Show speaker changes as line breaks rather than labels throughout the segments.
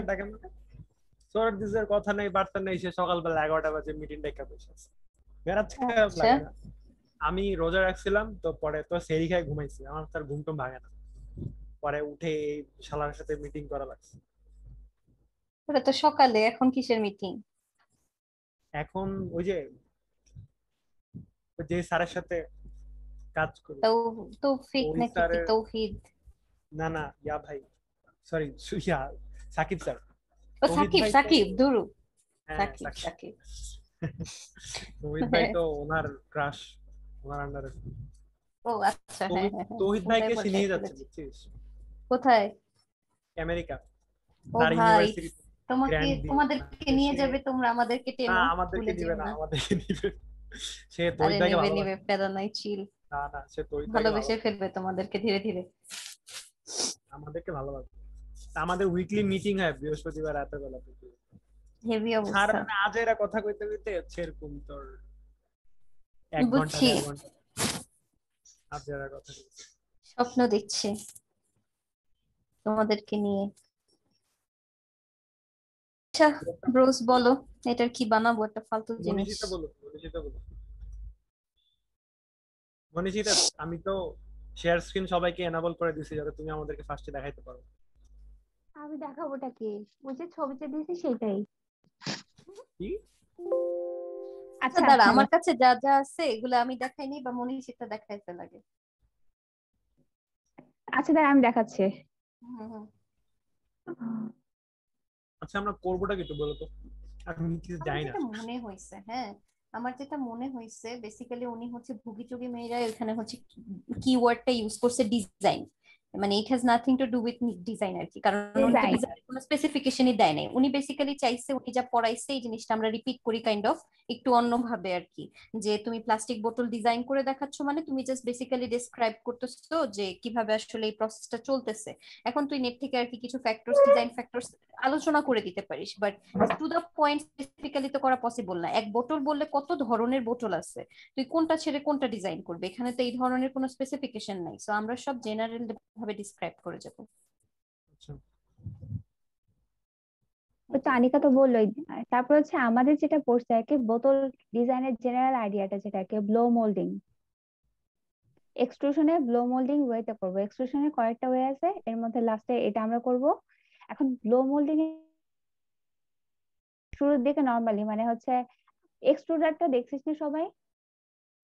ডাকেন না সৌরভ দিসের কথা নেই বার্তা নেই, সে সকালবেলা 11টা বাজে মিটিং ডেকে বসে আছে। বেরাচ্ছে খারাপ
আচ্ছা
লাগে না? আমি রোজা রাখছিলাম তো, পরে তো সেরি খাই ঘুমাইছি, আমার তার ঘুম টুম ভাঙে না, পরে উঠে এই শালার সাথে মিটিং করা লাগছে।
ওটা তো সকালে, এখন কিসের মিটিং?
এখন ওই যে স্যারের সাথে কাজ করি,
তো তৌফিক
ওই
নাকি কি
স্যারের,
তৌহিদ?
না না ইয়া ভাই, সরি ইয়া সাকিব স্যার।
ও
তৌহিদ
সাকিব,
ভাই তো,
সাকিব দুরু।
হ্যাঁ
সাকিব
সাকিব।
সাকিব।
তৌহিদ ভাই তো ওনার ক্রাশ, ওনার আন্ডারে।
ও আচ্ছা, হ্যাঁ
তৌহিদ
হ্যাঁ হ্যাঁ,
তৌহিদ
চিন্তায়
ভাইকে সে
পড়ে
নিয়ে যাচ্ছে
ফেলেছি।
বুঝছিস,
কোথায়?
আমেরিকা,
ও
তার
ভাই,
ইউনিভার্সিটি
তোমাকে,
গ্র্যান্ড দিয়ে।
তোমাদেরকে নিয়ে
সে,
যাবে, তোমরা আমাদেরকে
না
টেনো।
আমাদেরকে
ভুলে
নিবে
যেও
না,
না।
আমাদেরকে নিবে। সে
আরে
তৌহিদ ভাইকে
নেবে নেবে,
ভালোবাসে।
প্যারা নাই, চিল।
না না, সে তৌহিদ ভাইকে
ভালোবেসে
ভালোবাসে,
ফেলবে তোমাদেরকে ধীরে ধীরে।
আমাদেরকে ভালোবাসে। আমাদের উইকলি মিটিং হয় বৃহস্পতিবার রাতের বেলা থেকে।
হেভি অবস্থা।
সারাদিন আজ এরা কথা কইতে কইতে হচ্ছে এরকম তোর 1 ঘন্টা
বুঝছি।
1.5 ঘন্টা আজ এরা কথা কইতে।
স্বপ্ন দেখছি তোমাদেরকে নিয়ে। আচ্ছা ব্রোস, বলো এটার কি বানাবো, একটা ফালতু জিনিস।
মনীষিতা বলো, মনীষিতা বলো, মনীষিতা। আমি তো শেয়ার স্ক্রিন সবাইকে এনাবল করে দিছি যাতে তুমি আমাদেরকে ফার্স্টে দেখাইতে পারো।
আমি দেখাবোটা কি? ওই যে ছবিটা দিয়েছি সেটাই।
কি?
আচ্ছা
আচ্ছা
দাঁড়া,
হ্যালো।
আমার কাছে যা যা আছে এগুলো আমি দেখাইনি, বা মনীষিতা দেখাইতে লাগে।
আচ্ছা দাঁড়া আমি দেখাচ্ছি।
হুম হুম।
আচ্ছা আমরা করবোটা কি একটু বলো তো, আমি কিছু
আমার
জানি না।
যেটা মনে হয়েছে, হ্যাঁ, আমার যেটা মনে হয়েছে বেসিক্যালি উনি হচ্ছে ভুগিচুগি মেয়েরা এখানে হচ্ছে কিওয়ার্ডটা ইউজ করছে ডিজাইন, মানে it has nothing to do with design আর কি, কারণ উনি তো
ডিজাইন।
ডিজাইনের কোনো স্পেসিফিকেশনই দেয় নাই। উনি বেসিক্যালি চাইছে উনি যা পড়াইছে এই জিনিসটা আমরা রিপিট করি কাইন্ড অফ, একটু অন্যভাবে আর কি। যে তুমি প্লাস্টিক বোতল ডিজাইন করে দেখাচ্ছ, মানে তুমি জাস্ট বেসিক্যালি ডেসক্রাইব করতেছো যে কিভাবে আসলে এই প্রসেসটা চলতেছে। এখন তুই নেট থেকে আর কি কিছু ফ্যাক্টরস, ডিজাইন ফ্যাক্টরস আলোচনা করে দিতে পারিস, but to the point specifically তো করা পসিবল না। এক বোতল বললে কত ধরনের বোতল আছে, তুই কোনটা ছেড়ে কোনটা ডিজাইন করবে, এখানে তো এই ধরনের কোনো স্পেসিফিকেশন নাই, সো আমরা সব জেনারেল ভাবে ডিসক্রাইব করে যাব।
আচ্ছা
ওই তো আনিকা তো বললোই। তারপর হচ্ছে আমাদের যেটা পড়ছে আর কি, বোতল ডিজাইনের জেনারেল আইডিয়াটা যেটা আর কি, ব্লো মোল্ডিং। এক্সট্রুশনে ব্লো মোল্ডিং ওয়েতে করবো, এক্সট্রুশনের কয়েকটা ওয়ে আছে, এর মধ্যে লাস্টে এটা আমরা করব। এখন ব্লো মোল্ডিং শুরুর দিকে নরমালি মানে হচ্ছে এক্সট্রুডারটা দেখছিস না সবাই?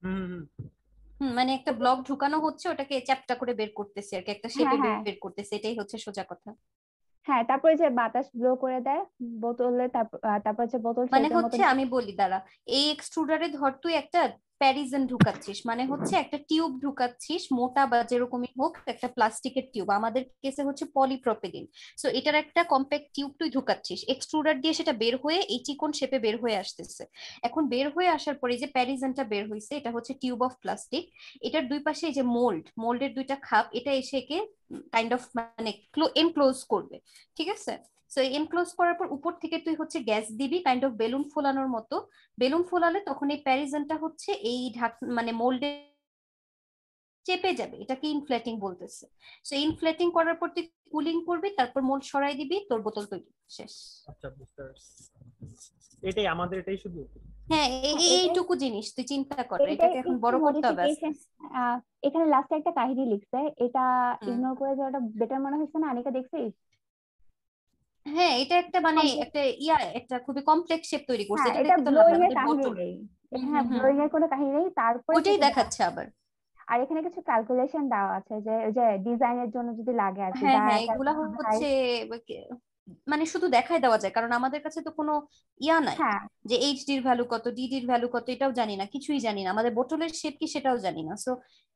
হুম হুম
মানে একটা ব্লক ঢুকানো হচ্ছে, ওটাকে চ্যাপ্টা করে বের করতেছে আর কি, একটা
হ্যাঁ
শেপে
হ্যাঁ
বের করতেছে, এটাই হচ্ছে সোজা কথা।
হ্যাঁ, তারপরে যে বাতাস ব্লো করে দেয় বোতলে, তারপর হচ্ছে বোতল
মানে
শেপের মতো।
হচ্ছে আমি বলি দাঁড়া, এই এক্সট্রুডারে ধর তুই একটা প্যারিজেন ঢুকাচ্ছিস, মানে হচ্ছে একটা টিউব ঢুকাচ্ছিস, মোটা বা যেরকমই হোক একটা প্লাস্টিকের টিউব, আমাদের কেসে হচ্ছে পলিপ্রোপিলিন। সো এটার একটা কম্প্যাক্ট টিউব তুই ঢুকাচ্ছিস, এক্সট্রুডার দিয়ে সেটা বের হয়ে এই চিকন শেপে বের হয়ে আসতেছে। এখন বের হয়ে আসার পরে যে প্যারিজেনটা বের হয়েছে, এটা হচ্ছে টিউব অফ প্লাস্টিক। এটার দুই পাশে এই যে মোল্ডের দুইটা খাপ, এটা এসে একে কাইন্ড অফ মানে এনক্লোজ করবে, ঠিক আছে? সো এনক্লোজ করার পর উপর থেকে তুই হচ্ছে গ্যাস দিবি কাইন্ড অফ বেলুন ফোলানোর মতো। বেলুন ফোলালে তখন এই প্যারিজনটা হচ্ছে এই মানে মোল্ডে চেপে যাবে, এটাকে ইনফ্লেটিং বলতেছে। সো ইনফ্লেটিং করার পর তুই কুলিং করবি, তারপর মোল্ড সরাই দিবি, তোর বোতল তৈরি, শেষ।
আচ্ছা বুঝতে পারছি, এটাই আমাদের, এটাই শুধু।
হ্যাঁ,
হ্যাঁ এটাই,
এইটুকু জিনিস তুই চিন্তা কর,
এইটাই
এটাকে এখন
একটু
বড় করতে হবে আস্তে
মডিফিকেশন।
আস্তে।
এখানে লাস্টে একটা কাহিনী লিখছে, এটা
হুম।
ইগনোর করে যাওয়াটা বেটার মনে হচ্ছে না? আনিকা দেখছিস?
হ্যাঁ, এটা একটা মানে
Complex-
একটা একটা খুবই কমপ্লেক্স শেপ তৈরি করছে,
হ্যাঁ
এটা
এটা
দেখে তো লাভ নাই,
ব্লোয়িং এর
আমাদের
কাহিনী
বোতল।
নেই।
হুম
হ্যাঁ
হুম হুম।
ব্লোয়িং এর কোনো কাহিনী নেই, তারপরে
ওইটাই
যেটা দেওয়া।
দেখাচ্ছে আবার।
আর এখানে কিছু ক্যালকুলেশন দেওয়া আছে যে ওই যে ডিজাইনের জন্য যদি লাগে আর কি,
হ্যাঁ হ্যাঁ,
ডায়াটার
এগুলা হচ্ছে মানে শুধু দেখাই দেওয়া যায়, কারণ আমাদের কাছে তো কোনো ইয়া নাই
হ্যাঁ
যে এইচডির ভ্যালু কত, ডিডির ভ্যালু কত, এটাও জানি না, কিছুই জানি না, আমাদের বোতলের শেপ কি সেটাও জানি না। সো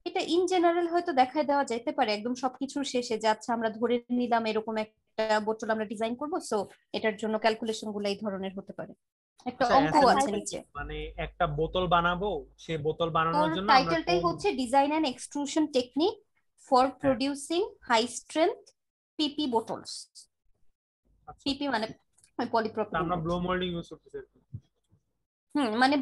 এটা ইন জেনারেল হয়তো দেখাই দেওয়া যেতে পারে একদম সবকিছুর শেষে, যে আচ্ছা আমরা ধরে নিলাম এরকম একটা বোতল আমরা ডিজাইন করবো, সো এটার জন্য ক্যালকুলেশন গুলো এই ধরনের হতে পারে, একটা
আচ্ছা
অঙ্ক আছে
অ্যাসাইনমেন্টটা কি,
নিচে।
মানে একটা বোতল বানাবো, সেই বোতল
তোর
বানানোর জন্য আমরা
টাইটেলটাই
কোন।
হচ্ছে design and extrusion technique for
হ্যাঁ
প্রডিউসিং হাই স্ট্রেংথ পিপি বোটলস।
আচ্ছা,
পিপি মানে
তা
পলিপ্রোপিলিন
আমরা
আর
ব্লো
কি।
মোল্ডিং ইউজ করতেছি আর কি।
মানে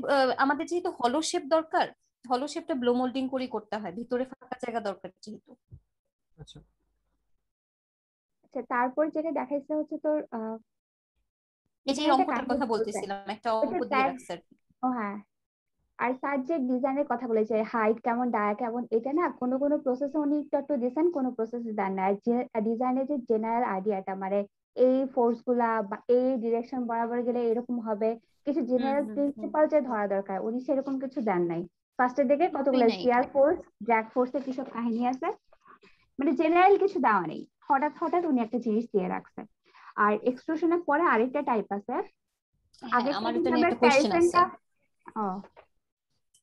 আমাদের যেহেতু হলো শেপ দরকার, হলো শেপটা ব্লো মোল্ডিং করে করতে হয়, ভিতরে ফাঁকা জায়গা দরকার যেহেতু।
আচ্ছা
আচ্ছা হচ্ছে তারপর যেটা দেখাইছে হচ্ছে তোর
এই যে
এখানে একটা
অঙ্কটার
কাহিনী
কথা
বলছে
বলতেছিলাম, একটা
ওইটা
অঙ্ক দিয়ে
স্যার।
রাখছে আর কি।
ও হ্যাঁ, আর স্যার যে ডিজাইনের কথা বলেছে হাইট কেমন ডায়া কেমন, এটা না কোনো কোনো প্রসেসে উনি একটু দিয়েছেন, কোনো প্রসেসে দেন না। আর যে ডিজাইনের যে জেনারেল আইডিয়াটা মানে এই ফোর্স গুলা বা এই ডিরেকশন বরাবর গেলে এরকম হবে, কিছু জেনারেল প্রিন্সিপাল যে ধরা দরকার উনি সেরকম কিছু দেন নাই। ফার্স্টের দিকে
কিছুই
কতগুলো
নাই
শিয়ার
এখানে।
ফোর্স ড্র্যাগ ফোর্সের কিছু কাহিনী আছে, মানে জেনারেল কিছু দেওয়া নেই, হঠাৎ হঠাৎ উনি একটা জিনিস দিয়ে রাখছে। আর এক্সট্রুশনের পরে আরেকটা টাইপ আছে,
হ্যাঁ,
আগেরটা
আমার এটা
কিন্তু
নিয়ে
আমরা
একটা কোশ্চেন আছে।
প্যারিসনটা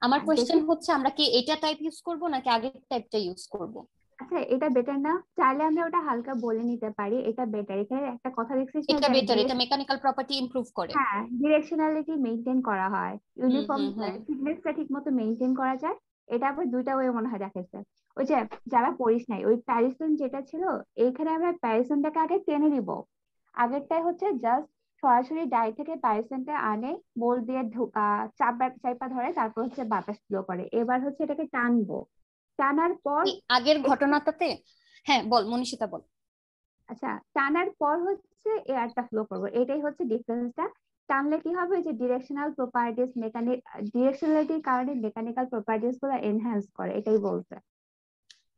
আমার
দেখি।
কোশ্চেন হচ্ছে আমরা কি এটা টাইপ ইউজ করব নাকি আগের টাইপটা ইউজ করব?
আচ্ছা এটা বেটার না, চাইলে আমরা ওটা হালকা বলে নিতে পারি, এটা বেটার। এখানে একটা কথা দেখছিস না
এটা
যে
বেটার, এটা মেকানিক্যাল প্রপার্টি ইমপ্রুভ করে।
হ্যাঁ ডিরেকশনালিটি মেইনটেইন করা হয়,
হুম
ইউনিফর্ম
হুম হুম।
থিকনেসটা ঠিক মতো মেইনটেইন করা যায়। এটা আবার দুইটা ওয়ে মনে হয় দেখাচ্ছে। ওই যে যারা পড়িস নাই ওই প্যারিসন যেটা ছিল, এইখানে আমরা প্যারিসনটাকে আগে টেনে নিব। আগেরটাই হচ্ছে জাস্ট সরাসরি ডাই থেকে প্যারিসনটা আনে, মোল দিয়ে চাপা চাপা ধরে, তারপর হচ্ছে বাতাস ফ্লো করে। এবার হচ্ছে এটাকে টানবো, টানার পর
এই আগের ঘটনাটাতে, হ্যাঁ বল মনীষিতা বল।
আচ্ছা টানার পর হচ্ছে এয়ারটা ফ্লো করবো, এটাই হচ্ছে ডিফারেন্সটা। টানলে কি হবে যে ডিরেকশনাল প্রপার্টিস ডিরেকশনালিটির কারণে মেকানিক্যাল প্রপার্টিস গুলো এনহ্যান্স করে, এটাই বলছে।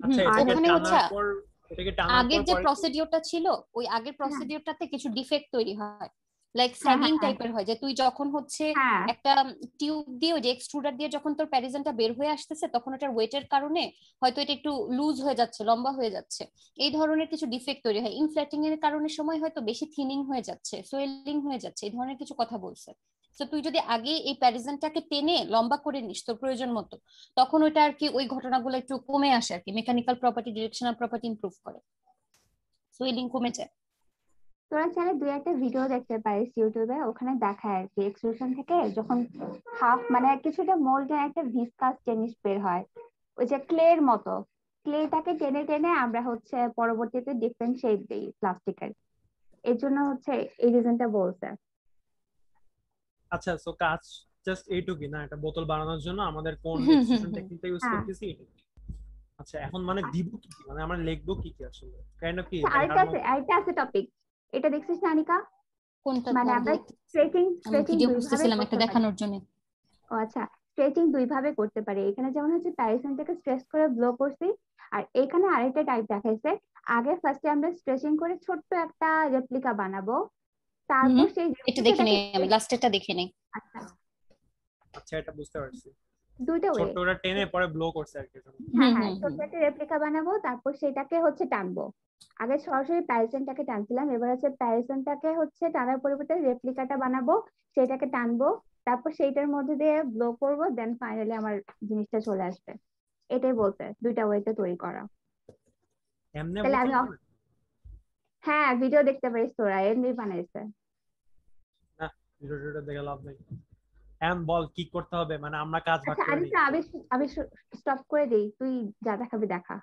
আচ্ছা
আর
এটাকে
ওখানে হচ্ছে
টানার পর, এটাকে টানার পর
আগের যে
পরে কি?
প্রসিডিওরটা ছিল, ওই আগের
হ্যাঁ
প্রসিডিওরটাতে কিছু ডিফেক্ট তৈরি হয়, লাইক
হ্যাঁ
স্যাগিং
হ্যাঁ
টাইপের হয়, যে তুই যখন হচ্ছে
হ্যাঁ
একটা টিউব দিয়ে ওই যে এক্সট্রুডার দিয়ে যখন তোর প্যারিজনটা বের হয়ে আসতেছে, তখন ওটার ওয়েটের কারণে হয়তো এটা একটু লুজ হয়ে যাচ্ছে, লম্বা হয়ে যাচ্ছে, এই ধরনের কিছু ডিফেক্ট তৈরি হয়। ইনফ্ল্যাটিং এর কারণে সময় হয়তো বেশি থিনিং হয়ে যাচ্ছে, সোয়েলিং হয়ে যাচ্ছে, এই ধরনের কিছু কথা বলছে। তো তুই যদি আগে এই প্যারিজনটাকে টেনে লম্বা করে নিস তোর প্রয়োজন মতো, তখন ওইটা আর কি ওই ঘটনাগুলো একটু কমে আসে আর কি, mechanical property directional property improve করে, সোয়েলিং কমে যায়।
তোরা চাইলে দুই একটা ভিডিও দেখতে পারিস ইউটিউবে, ওখানে দেখায় আর কি এক্সট্রুশন থেকে যখন হাফ মানে কিছুটা মোল্ডের একটা ভিসকাস জিনিস বের হয়, ওই যে ক্লের মতো, ক্লেটাকে টেনে টেনে আমরা হচ্ছে পরবর্তীতে ডিফারেন্ট শেপ দিই প্লাস্টিকের। এর জন্য হচ্ছে এই রিজনটা বলছে।
আচ্ছা সো কাজ জাস্ট এইটুকুই না, একটা বোতল বানানোর জন্য আমাদের কোন
হুম হুম
এক্সট্রুশন
হুম।
টেকনিকটা ইউজ
হ্যাঁ
করতেছি এটা। আচ্ছা এখন মানে দিব কি কি? মানে আমরা লিখবো কি কি আসলে, কাইন্ড অফ কি
আচ্ছা
লাইক আর
আরেকটা আছে টপিক, এটা দেখছিস না আনিকা?
কোনটা
মানে
দাঁড়া
আমরা
দেখতে,
স্ট্রেচিং
আমি
স্ট্রেচিং
ভিডিও
দুই ভাবে
খুঁজতেছিলাম একটা
করতে পারি।
দেখানোর জন্য।
ও আচ্ছা, স্ট্রেচিং দুই ভাবে করতে পারি। এখানে যেমন হচ্ছে প্যারিসনটাকে স্ট্রেচ করে ব্লো করছি, আর এখানে আরেকটা টাইপ দেখাইছে। আগে ফার্স্টে আমরা স্ট্রেচিং করে ছোট্ট একটা রেপ্লিকা বানাবো,
হুম,
তারপর সেই
এটা দেখে নেই,
রেপ্লিকাটাকে
আমি লাস্টেরটা দেখে নেই।
আচ্ছা
আচ্ছা এটা বুঝতে পারছি,
দুইটা ওয়ে।
ছোট্ট ওটা টেনে পরে ব্লো করছে আর কি এটা।
হ্যাঁ
হুম
হ্যাঁ
হুম হুম।
ছোট্ট একটা রেপ্লিকা বানাবো, তারপর সেটাকে হচ্ছে টানবো। আগে সরাসরি প্যারিসনটাকে টানছিলাম, এবার হচ্ছে প্যারিসনটাকে হচ্ছে টানার পরিবর্তে রেপ্লিকাটা বানাবো, সেটাকে টানবো, তারপর সেইটার মধ্যে দিয়ে ব্লো করবো, দেন ফাইনালি আমার জিনিসটা চলে আসবে। এটাই বলতে দুইটা ওয়েতে তৈরি করা।
এমনি
তাহলে
বোতল
আমি
বানায়?
হ্যাঁ ভিডিও দেখতে পারিস, তোরা এমনি বানাইছে।
না ভিডিওটা দেখে লাভ নাই। এম বল কি করতে হবে, মানে আমরা কাজ ভাগ
আচ্ছা
করে নিই।
আরিফা, আমি আমি স্টপ করে দিই, তুই যা দেখাবি দেখা।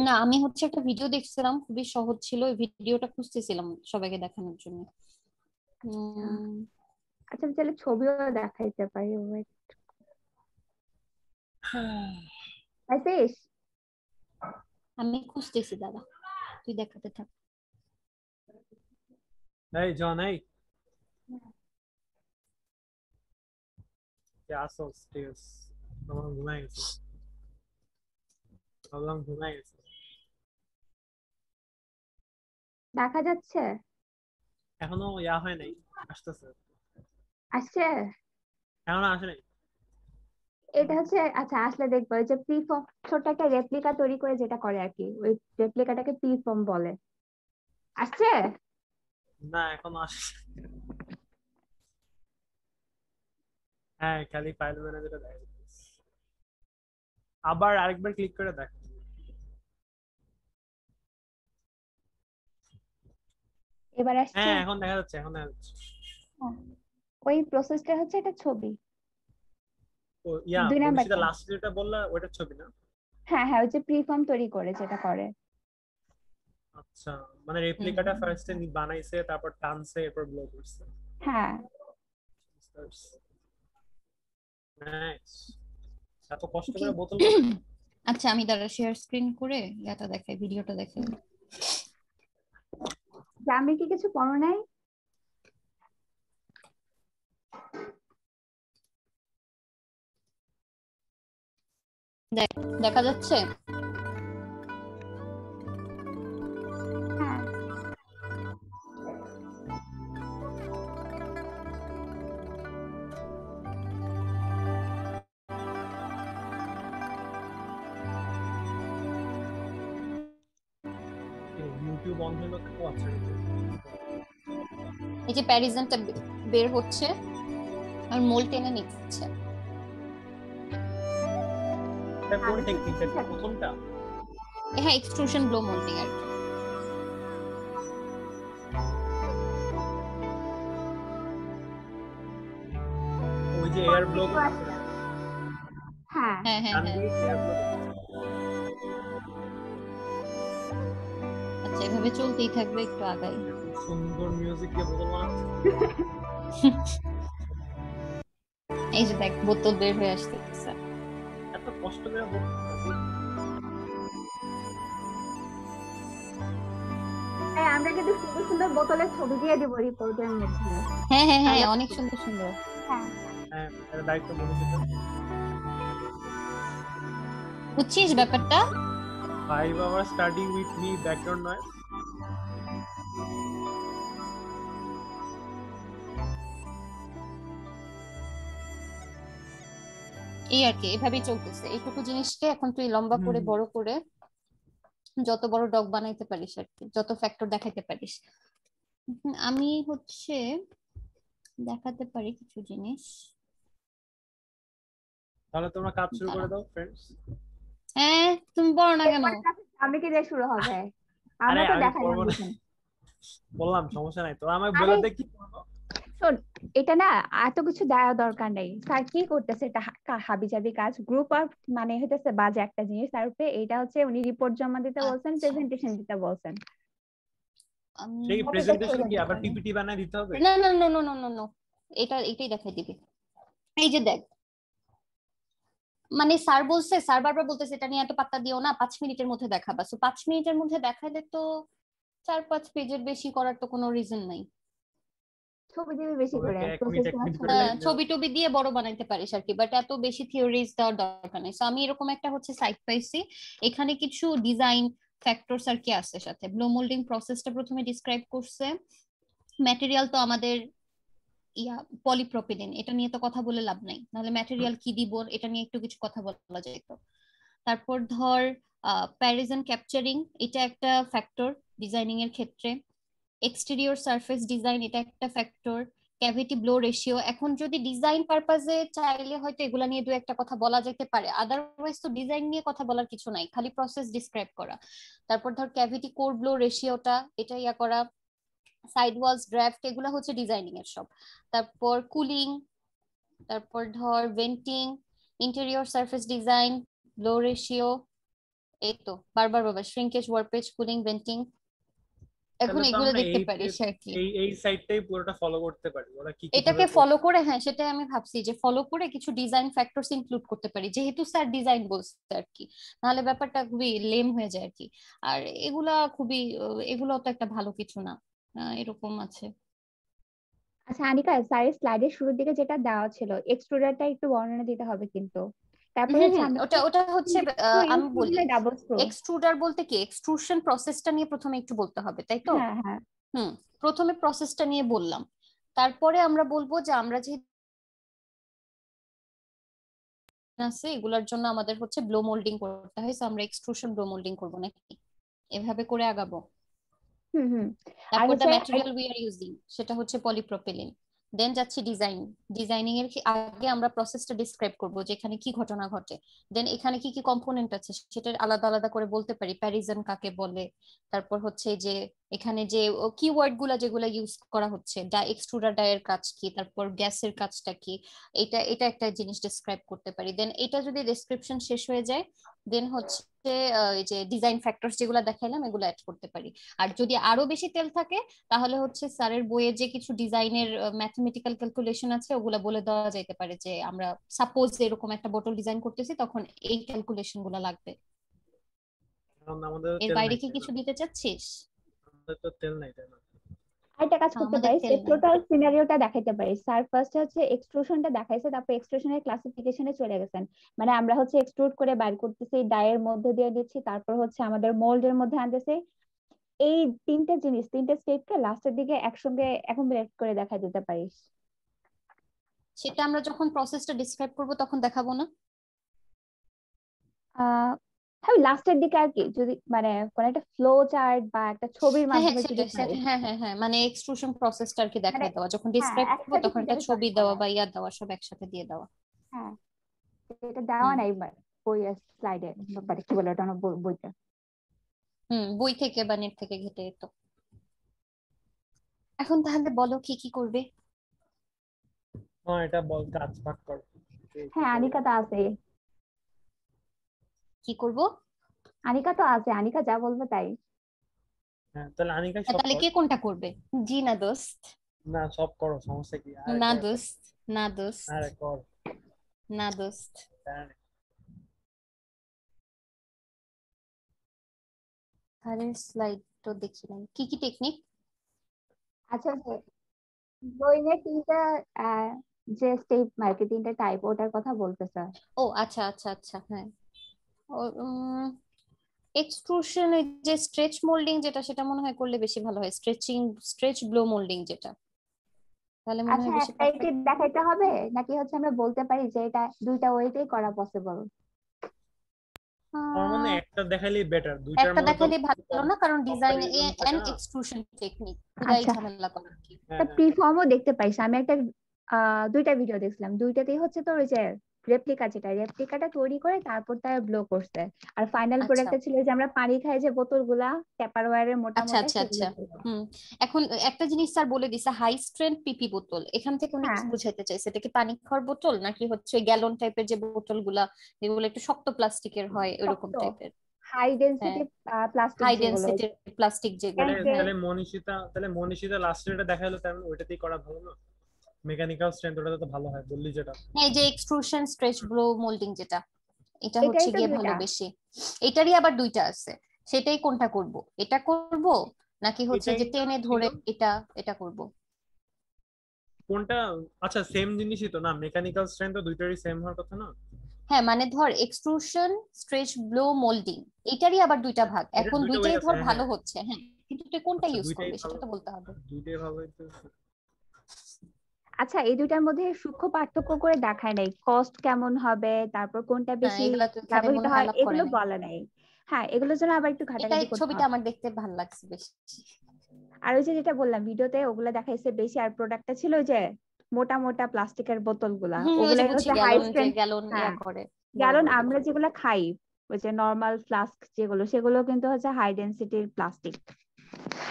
না, আমি হচ্ছে একটা ভিডিও দেখছিলাম, খুবই সহজ ছিল, ওই ভিডিওটা খুঁজতেছিলাম সবাইকে দেখানোর জন্য।
আচ্ছা
উম,
আচ্ছা আমি তাহলে ছবিও দেখাইতে পারি। Wait, পাইছিস?
আমি খুঁজতেছি দাদা, তুই দেখাতে থাক।
এই জন এই কে আসোস, ঠিক আছে আমার ঘুমাই গেছে, ভাবলাম ঘুমাই গেছে।
দেখা যাচ্ছে?
এখনো ইয়া হয় নাই, আসতেছে,
আসছে?
এখনো আসে নাই।
এটা হচ্ছে আচ্ছা আসলে দেখবো, ওই যে প্রি ফর্ম ছোট একটা রেপ্লিকা তৈরি করে যেটা করে আর কি, ওই রেপ্লিকাটাকে প্রি ফর্ম বলে। আসছে?
না এখনো আসে। হ্যাঁ খালি ফাইল ম্যানেজারে দেখা যাচ্ছে। আবার আরেকবার ক্লিক করে দেখ।
এবার আসছে?
হ্যাঁ এখন দেখা যাচ্ছে, এখন দেখা যাচ্ছে।
হ্যাঁ। ওই প্রসেসটা হচ্ছে এটা ছবি,
ও ইয়া
দুই
মনীষিতা
নাম্বারটা।
লাস্ট যেটা বললা ওটার ছবি না?
হ্যাঁ হ্যাঁ ওই যে প্রি ফর্ম তৈরি করে যেটা করে।
আচ্ছা মানে
হুম
রেপ্লিকাটা
হুম
ফার্স্টে বানাইছে, তারপর টানছে, এরপর ব্লো করছে।
হ্যাঁ
নাইস। এত কষ্ট
কি?
করে বোতল বানায়?
আচ্ছা আমি দাঁড়া শেয়ার স্ক্রিন করে ইয়াটা দেখাই, ভিডিওটা দেখাই।
আমি কি কিছু পড়ো নাই?
দেখা যাচ্ছে?
হ্যাঁ
ইউটিউব অন হলো কেন? আচ্ছা
এই যে প্যারিজনটা বের হচ্ছে আর মোল টেনে নিচ্ছে।
এটা কোন
আমি তো
টেকনিক?
ঠিক
এটা
আছে।
প্রথমটা?
হ্যাঁ, এক্সট্রুশন ব্লো মোল্ডিং আর কি।
ওই যে এয়ার ব্লো
Continue আছে। হ্যাঁ
হ্যাঁ হ্যাঁ হ্যাঁ।
Air blow.
আচ্ছা, এভাবে চলতেই থাকবে, একটু আগাই।
সুন্দর মিউজিক দিয়ে বোতল বানাচ্ছে।
এই যে দেখ, বোতল বের হয়ে আসতেছে।
এত কষ্ট করে বোতল।
আমরা কিন্তু সুন্দর সুন্দর বোতলের ছবি দিয়ে দিব রিপোর্টের মধ্যে।
হ্যাঁ হ্যাঁ হ্যাঁ, অনেক সুন্দর সুন্দর।
হ্যাঁ
হ্যাঁ, এটা দায়িত্ব মনে হচ্ছে।
বুঝছিস ব্যাপারটা?
5 hours studying with me, background noise.
এই আর কি, এভাবেই চলতেছে। এইটুকু জিনিসকে এখন তুই লম্বা করে বড় করে যত বড় ডগ বানাইতে পারিস আর কি, যত ফ্যাক্টর দেখাইতে পারিস। আমি হচ্ছে দেখাতে পারি কিছু জিনিস।
তাহলে তোমরা কাজ শুরু করে দাও ফ্রেন্ডস।
হ্যাঁ, তুমি বলো না কেন?
আমি কি দিয়ে শুরু হবে?
আরে
আমরা তো
আমি
দেখাই
করবো না,
না।
বললাম সমস্যা নাই। তো আমাকে
আরে
বলে দে কি করবো।
শোন, এটা না এত কিছু দেওয়া দরকার নেই। স্যার কি করতেছে, এটা হাবিজাবি কাজ। গ্রুপ অফ মানে হইতেছে বাজে একটা জিনিস। তার উপরে এটা হচ্ছে উনি রিপোর্ট জমা দিতে বলছেন,
আচ্ছা,
প্রেজেন্টেশন দিতে বলছেন।
সেই
topic টা
প্রেজেন্টেশন
চলে
কি আবার
যাবে।
পিপিটি বানায় দিতে হবে?
না না না না না না না, এটাই দেখাই দিবি। এই যে দেখ, মানে স্যার বলছে, স্যার বারবার বলতেছে এটা নিয়ে এত পাত্তা দিও না, 5 মিনিটের মধ্যে দেখাবা। তো 5 মিনিটের মধ্যে দেখালে তো 4-5 পেজের বেশি করার তো কোনো রিজন নাই।
ছবি দিবি বেশি করে,
সবাইকে 1 মিনিট 1
প্রফেশনাল
মিনিট করে
ছবি।
লাইন দাও।
ছবি টবি দিয়ে বড় বানাইতে পারিস আর কি, বাট এত বেশি থিওরিজ দেওয়ার দরকার নেই। তো আমি এরকম একটা হচ্ছে সাইট পাইছি, এখানে কিছু ডিজাইন ফ্যাক্টরস আর কি আছে সাথে। ব্লো মোল্ডিং প্রসেসটা প্রথমে ডিসক্রাইব করছে। ম্যাটেরিয়াল তো আমাদের পলিপ্রপিলিন, এটা নিয়ে তো কথা বলে লাভ নাই, নাহলে ম্যাটেরিয়াল কি দিব এটা নিয়ে একটু কিছু কথা বলা যায় তো। তারপর ধর প্যারিজন ক্যাপচারিং, এটা একটা ফ্যাক্টর ডিজাইনিং এর ক্ষেত্রে। এক্সটেরিয়র সারফেস ডিজাইন, এটা একটা ফ্যাক্টর। ক্যাভিটি ব্লো রেশিও, এখন যদি ডিজাইন পারপাজে চাইলে হয়তো এগুলা নিয়ে দু একটা কথা বলা যেতে পারে, আদারওয়াইজ তো ডিজাইন নিয়ে কথা বলার কিছু নাই, খালি প্রসেস ডিসক্রাইব করা। তারপর ধর ক্যাভিটি কোর ব্লো রেশিওটা, এটা ইয়া করা। সাইড ওয়ালস ড্রাফট, এগুলা হচ্ছে ডিজাইনিং এর সব। তারপর কুলিং, তারপর ধর venting, interior surface design, blow ratio, এই তো বারবার বাবা শ্রিঙ্কেজ, ওয়ার্পেজ, কুলিং, ভেন্টিং, এখন
তাহলে তো
এগুলো
আমরা
দেখতে পারিস আর কি।
এই সাইডটাই পুরোটা ফলো করতে পারি। ওরা কি কি
এটাকে
ভাবে
ফলো করে, হ্যাঁ সেটাই আমি ভাবছি যে ফলো করে কিছু ডিজাইন ফ্যাক্টরস ইনক্লুড করতে পারি, যেহেতু স্যার ডিজাইন বলছে আর কি, নাহলে ব্যাপারটা খুবই লেম হয়ে যায় আর কি। আর এগুলা খুবই এগুলো তো একটা ভালো কিছু না, এরকম আছে।
আচ্ছা আনিকা, স্যারের স্লাইডের শুরুর দিকে যেটা দেওয়া ছিল, এক্সট্রুডারটা একটু বর্ণনা দিতে হবে কিন্তু। তারপরে হচ্ছে আমরা
ওটা ওটা হচ্ছে আমি বলি,
ডাবল স্ক্রু।
এক্সট্রুডার বলতে কি, এক্সট্রুশন প্রসেসটা নিয়ে প্রথমে একটু বলতে হবে, তাই তো?
হ্যাঁ হ্যাঁ
প্রথমে প্রসেসটা নিয়ে বললাম, তারপরে আমরা বলবো যে আমরা যে আছে এগুলোর জন্য আমাদের হচ্ছে ব্লো মোল্ডিং করতে হয়, তো আমরা এক্সট্রুশন ব্লো মোল্ডিং করবো নাকি, এভাবে করে আগাবো।
হুম। আর
তারপর দ্য
হচ্ছে
ম্যাটেরিয়াল উই আর ইউজিং, সেটা হচ্ছে পলিপ্রোপিলিন। দেন যাচ্ছি ডিজাইন। ডিজাইনিং এর আগে আমরা প্রসেসটা ডিসক্রাইব করব যে এখানে কি ঘটনা ঘটে। দেন এখানে কি কি কম্পোনেন্ট আছে সেটা আলাদা আলাদা করে বলতে পারি, প্যারিজন কাকে বলে। তারপর হচ্ছে যে এখানে যে কিওয়ার্ড গুলা যেগুলো ইউজ করা হচ্ছে, এক্সট্রুডার ডায়ের কাজ কি, তারপর গ্যাসের কাজটা কি, এটা এটা একটা জিনিস ডিসক্রাইব করতে পারি। দেন এটা যদি ডেসক্রিপশন শেষ হয়ে যায়, দেন হচ্ছে এই যে ডিজাইন ফ্যাক্টরস যেগুলো দেখাইলাম এগুলো অ্যাড করতে পারি। আর যদি আরো বেশি তেল থাকে তাহলে হচ্ছে স্যারের বইয়ে যে কিছু ডিজাইনের ম্যাথমেটিক্যাল ক্যালকুলেশন আছে ওগুলা বলে দেওয়া যেতে পারে, যে আমরা সাপোজ এরকম একটা বোতল ডিজাইন করতেছি তখন এই ক্যালকুলেশন গুলা লাগবে।
কারণ আমাদের
এর
তেল
বাইরে
নাই,
কি
তাই না?
কিছু দিতে চাচ্ছিস?
আমাদের তো তেল নাই, তাই না?
আরেকটা কাজ করতে
আমাদের
পারিস,
তেল
যে
নাই।
টোটাল সিনারিওটা দেখাইতে পারিস। স্যার ফার্স্ট হচ্ছে এক্সট্রুশনটা দেখাইছে, তারপর এক্সট্রুশনের ক্লাসিফিকেশনে চলে গেছেন। মানে আমরা হচ্ছে এক্সট্রুড করে বাইর করতেছি, ডাইয়ের মধ্যে দিয়ে দিচ্ছি, তারপর হচ্ছে আমাদের মোল্ডের মধ্যে আনতেছি। এই তিনটে জিনিস, তিনটে স্টেপকে লাস্টের দিকে একসঙ্গে অ্যাকুমুলেট করে দেখাই দিতে পারিস।
সেটা আমরা যখন প্রসেসটা ডিসক্রাইব করব তখন দেখাবো না?
হ্যাঁ, লাস্টের দিকে আর কি, যদি মানে কোন একটা ফ্লো চার্ট বা একটা ছবির
হ্যাঁ হ্যাঁ
মাধ্যমে যদি
সেটা সেটা
পারিস।
হ্যাঁ হ্যাঁ হ্যাঁ, মানে এক্সট্রুশন প্রসেসটা আর কি
মানে
দেখায় দেওয়া, যখন
হ্যাঁ,
ডিসক্রাইব করবো
একসাথে
তখন একটা
কিভাবে কাজ
ছবি দেওয়া
করা।
বা ইয়া দেওয়া সব একসাথে দিয়ে দেওয়া।
হ্যাঁ, এটা দেওয়া
হুম
নাই বইয়ের স্লাইডে, মানে কি বলে ওটা, আমার বইটা।
হুম, বই থেকে বা নেট থেকে ঘেটে তো। এখন তাহলে বলো কি কি করবে?
হ্যাঁ, এটা বল, কাজ ভাগ কর, কে কি
হ্যাঁ,
করবে।
আনিকা তো আছে।
কি করব?
আনিকা তো আছে, আনিকা যা বলবে তাই।
হ্যাঁ, তাহলে আনিকাই সব
তাহলে
কর।
কে কোনটা করবে? জি না দোস্ত।
না, সব করো, সমস্যা কি, আরে
না
কর,
দোস্ত। না দোস্ত।
আরে কর।
না দোস্ত।
হ্যাঁ,
আরে স্লাইড তো দেখি নাই, কি কি টেকনিক?
আচ্ছা, বইয়ের তিনটা আহ, যে স্টেপ মার্কে তিনটা টাইপ, ওটার কথা বলতেছে।
ও আচ্ছা আচ্ছা আচ্ছা, হ্যাঁ। এক্সট্রুশন, যে স্ট্রেচ মোল্ডিং যেটা, সেটা মনে হয় করলে বেশি ভালো হয়। স্ট্রেচ ব্লো মোল্ডিং যেটা, তাহলে মনে
আচ্ছা,
হয় বেশি
একটাই কি
পারফেক্ট।
দেখাইতে হবে, নাকি হচ্ছে আমরা বলতে পারি যে এটা দুইটা ওয়েতেই করা পসিবল?
আমার মনে হয় একটা দেখাইলেই বেটার, দুইটার
একটা
মধ্যে তো
দেখালে ভালো না, কারণ ডিজাইন
কম্পারিজন থাকে
এন্ড
না।
এক্সট্রুশন টেকনিক পুরাই
আচ্ছা,
ঝামেলা করে আর কি।
হ্যাঁ
তা
হ্যাঁ,
প্রিফর্মও দেখতে পাইস। আমি একটা দুইটা ভিডিও দেখছিলাম, দুইটাতেই হচ্ছে তোর ওই যে রেপ্লিকাটা তৈরি করে তারপর তার ব্লো করছে। আর ফাইনাল
আচ্ছা
প্রোডাক্টটা ছিল যে আমরা পানি খাই যে বোতলগুলা, ট্যাপারওয়্যারের মোটা
আচ্ছা
মোটা,
আচ্ছা
সেগুলো
আচ্ছা।
ছিল।
হুম। এখন একটা জিনিস স্যার বলে দিছে, হাই স্ট্রেংথ পিপি বোতল, এখান থেকে উনি
হ্যাঁ,
কি বুঝাইতে চাইছে? এটা কি পানি খাওয়ার বোতল, নাকি হচ্ছে গ্যালন টাইপের যে বোতল গুলা, যেগুলো একটু শক্ত প্লাস্টিকের হয় ওইরকম
শক্ত
টাইপের?
হাই
হ্যাঁ,
ডেনসিটি প্লাস্টিক
হাই
যেগুলো, ওই
ডেন্সিটির প্লাস্টিক
তাহলে
যেগুলো।
যে
তাহলে মনীষিতা লাস্টে এটা দেখাইলো, তাহলে ওইটাতেই করা ভালো না? মেকানিক্যাল স্ট্রেন্থ ওটাতে তো ভালো হয় বললি যেটা।
হ্যাঁ, এই যে এক্সট্রুশন স্ট্রেচ ব্লো মোল্ডিং যেটা, এটা হচ্ছে
এটাই তো
গিয়ে ভালো
দুইটা।
বেশি। এটারই আবার দুইটা আছে, সেটাই কোনটা করব? এটা করব নাকি হচ্ছে
এটাই
যে
না
টেনে
ছিল
ধরে এটা এটা করব?
কোনটা? আচ্ছা, সেম জিনিসই তো না, মেকানিক্যাল স্ট্রেন্থ তো দুইটারই সেম হওয়ার কথা না?
হ্যাঁ মানে ধর এক্সট্রুশন স্ট্রেচ ব্লো মোল্ডিং, এটারই আবার দুইটা ভাগ,
এটা
এখন
দুইটা ওয়ে
দুইটাই
আছে,
ধর
হ্যাঁ
ভালো
হ্যাঁ।
হচ্ছে, হ্যাঁ, কিন্তু তুই কোনটা
আচ্ছা,
ইউজ
দুইটাই
করবে সেটা
ভালো,
তো বলতে হবে।
দুইটাই ভালো হইতে।
আচ্ছা, এই দুইটার মধ্যে সূক্ষ্ম পার্থক্য করে দেখায় নাই, কস্ট কেমন হবে, তারপর কোনটা
হ্যাঁ,
বেশি
এগুলা তো এখানে
ব্যবহৃত
মনে হয়
হয়,
আলাপ করে
এগুলো
নাই।
বলা নাই। হ্যাঁ, এগুলোর জন্য আবার একটু
এটাই
ঘাটাঘাটি করতে
ছবিটা
হবে।
আমার দেখতে ভালো লাগছে বেশি।
আর ওই যে যেটা বললাম ভিডিওতে, ওগুলা দেখাইছে বেশি, আর প্রোডাক্টটা ছিল ওই যে মোটা মোটা প্লাস্টিকের বোতলগুলা,
হম, ওই যে
ওগুলাই
বুঝছি,
হচ্ছে হাই
গ্যালন, যে
স্ট্রেংথ।
গ্যালন ইয়া
হ্যাঁ,
করে, বড়
গ্যালন
বড়
আমরা
বোতল।
যেগুলো খাই, ওই যে নর্মাল ফ্লাস্ক যেগুলো, সেগুলো কিন্তু হচ্ছে হাই ডেনসিটির প্লাস্টিক।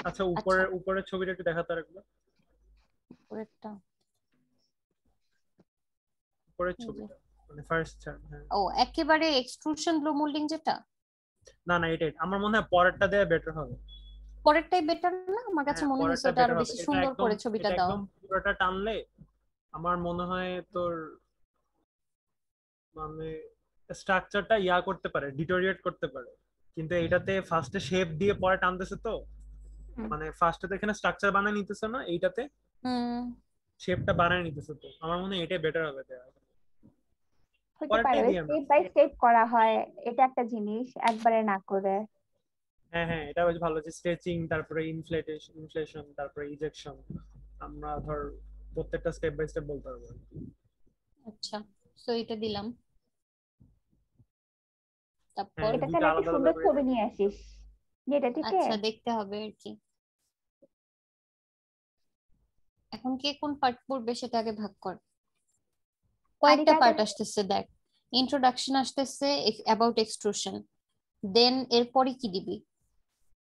আচ্ছা,
আচ্ছা,
উপরের ছবিটা একটু দেখাতে রাখবো,
পরেরটা।
উপরের
এই যে,
ছবিটা, মানে ফার্স্ট। হ্যাঁ,
ও একেবারে এক্সট্রুশন ব্লো মোল্ডিং যেটা,
না না, এটাই আমার মনে হয় পরেরটা দেওয়া বেটার হবে।
পরেরটাই বেটার না? আমার কাছে
হ্যাঁ,
মনে হয়েছে
পরেরটা
ওটা আরো
বেটার হবে,
বেশি
এটা
সুন্দর
একদম,
করে ছবিটা
এটা
দেওয়া।
একদম পুরোটা টানলে আমার মনে হয় তোর মানে স্ট্রাকচারটা ইয়া করতে পারে, ডিটোরিয়েট করতে পারে। কিন্তু এটাতে ফার্স্টে শেপ দিয়ে পরে টানতেছে তো,
হুম,
মানে ফার্স্টে তো এখানে স্ট্রাকচার বানায় নিতেছে না, এইটাতে
হুম,
শেপটা বানায় নিতেছে, তো আমার মনে হয় এটাই বেটার হবে দেওয়া।
হতে পারে
পরেরটাই দিয়ে না।
স্টেপ বাই স্টেপ করা হয়, এটা একটা জিনিস একবারে না করে।
হ্যাঁ হ্যাঁ, এটা বেশ ভালো, যে স্ট্রেচিং, তারপরে ইনফ্লেশন, তারপরে ইজেকশন, আমরা ধর প্রত্যেকটা স্টেপ বাই স্টেপ বলতে পারবো।
আচ্ছা, তো এটা দিলাম,
হ্যাঁ,
তারপর
এটা
দুইটা
তাহলে একটা
আলাদা আলাদা
সুন্দর
করে
ছবি
দিই।
নিয়ে আসিস, যেটা ঠিক
আচ্ছা
আছে।
দেখতে হবে আর কি। এখন কে কোন পার্ট পড়বে সেটা আগে ভাগ কর। কয়েকটা
আনিকা
পার্ট
তাহলে
আসতেছে দেখ, ইন্ট্রোডাকশন আসতেছে, অ্যাবাউট এক্সট্রুশন, দেন এরপরে কি দিবি?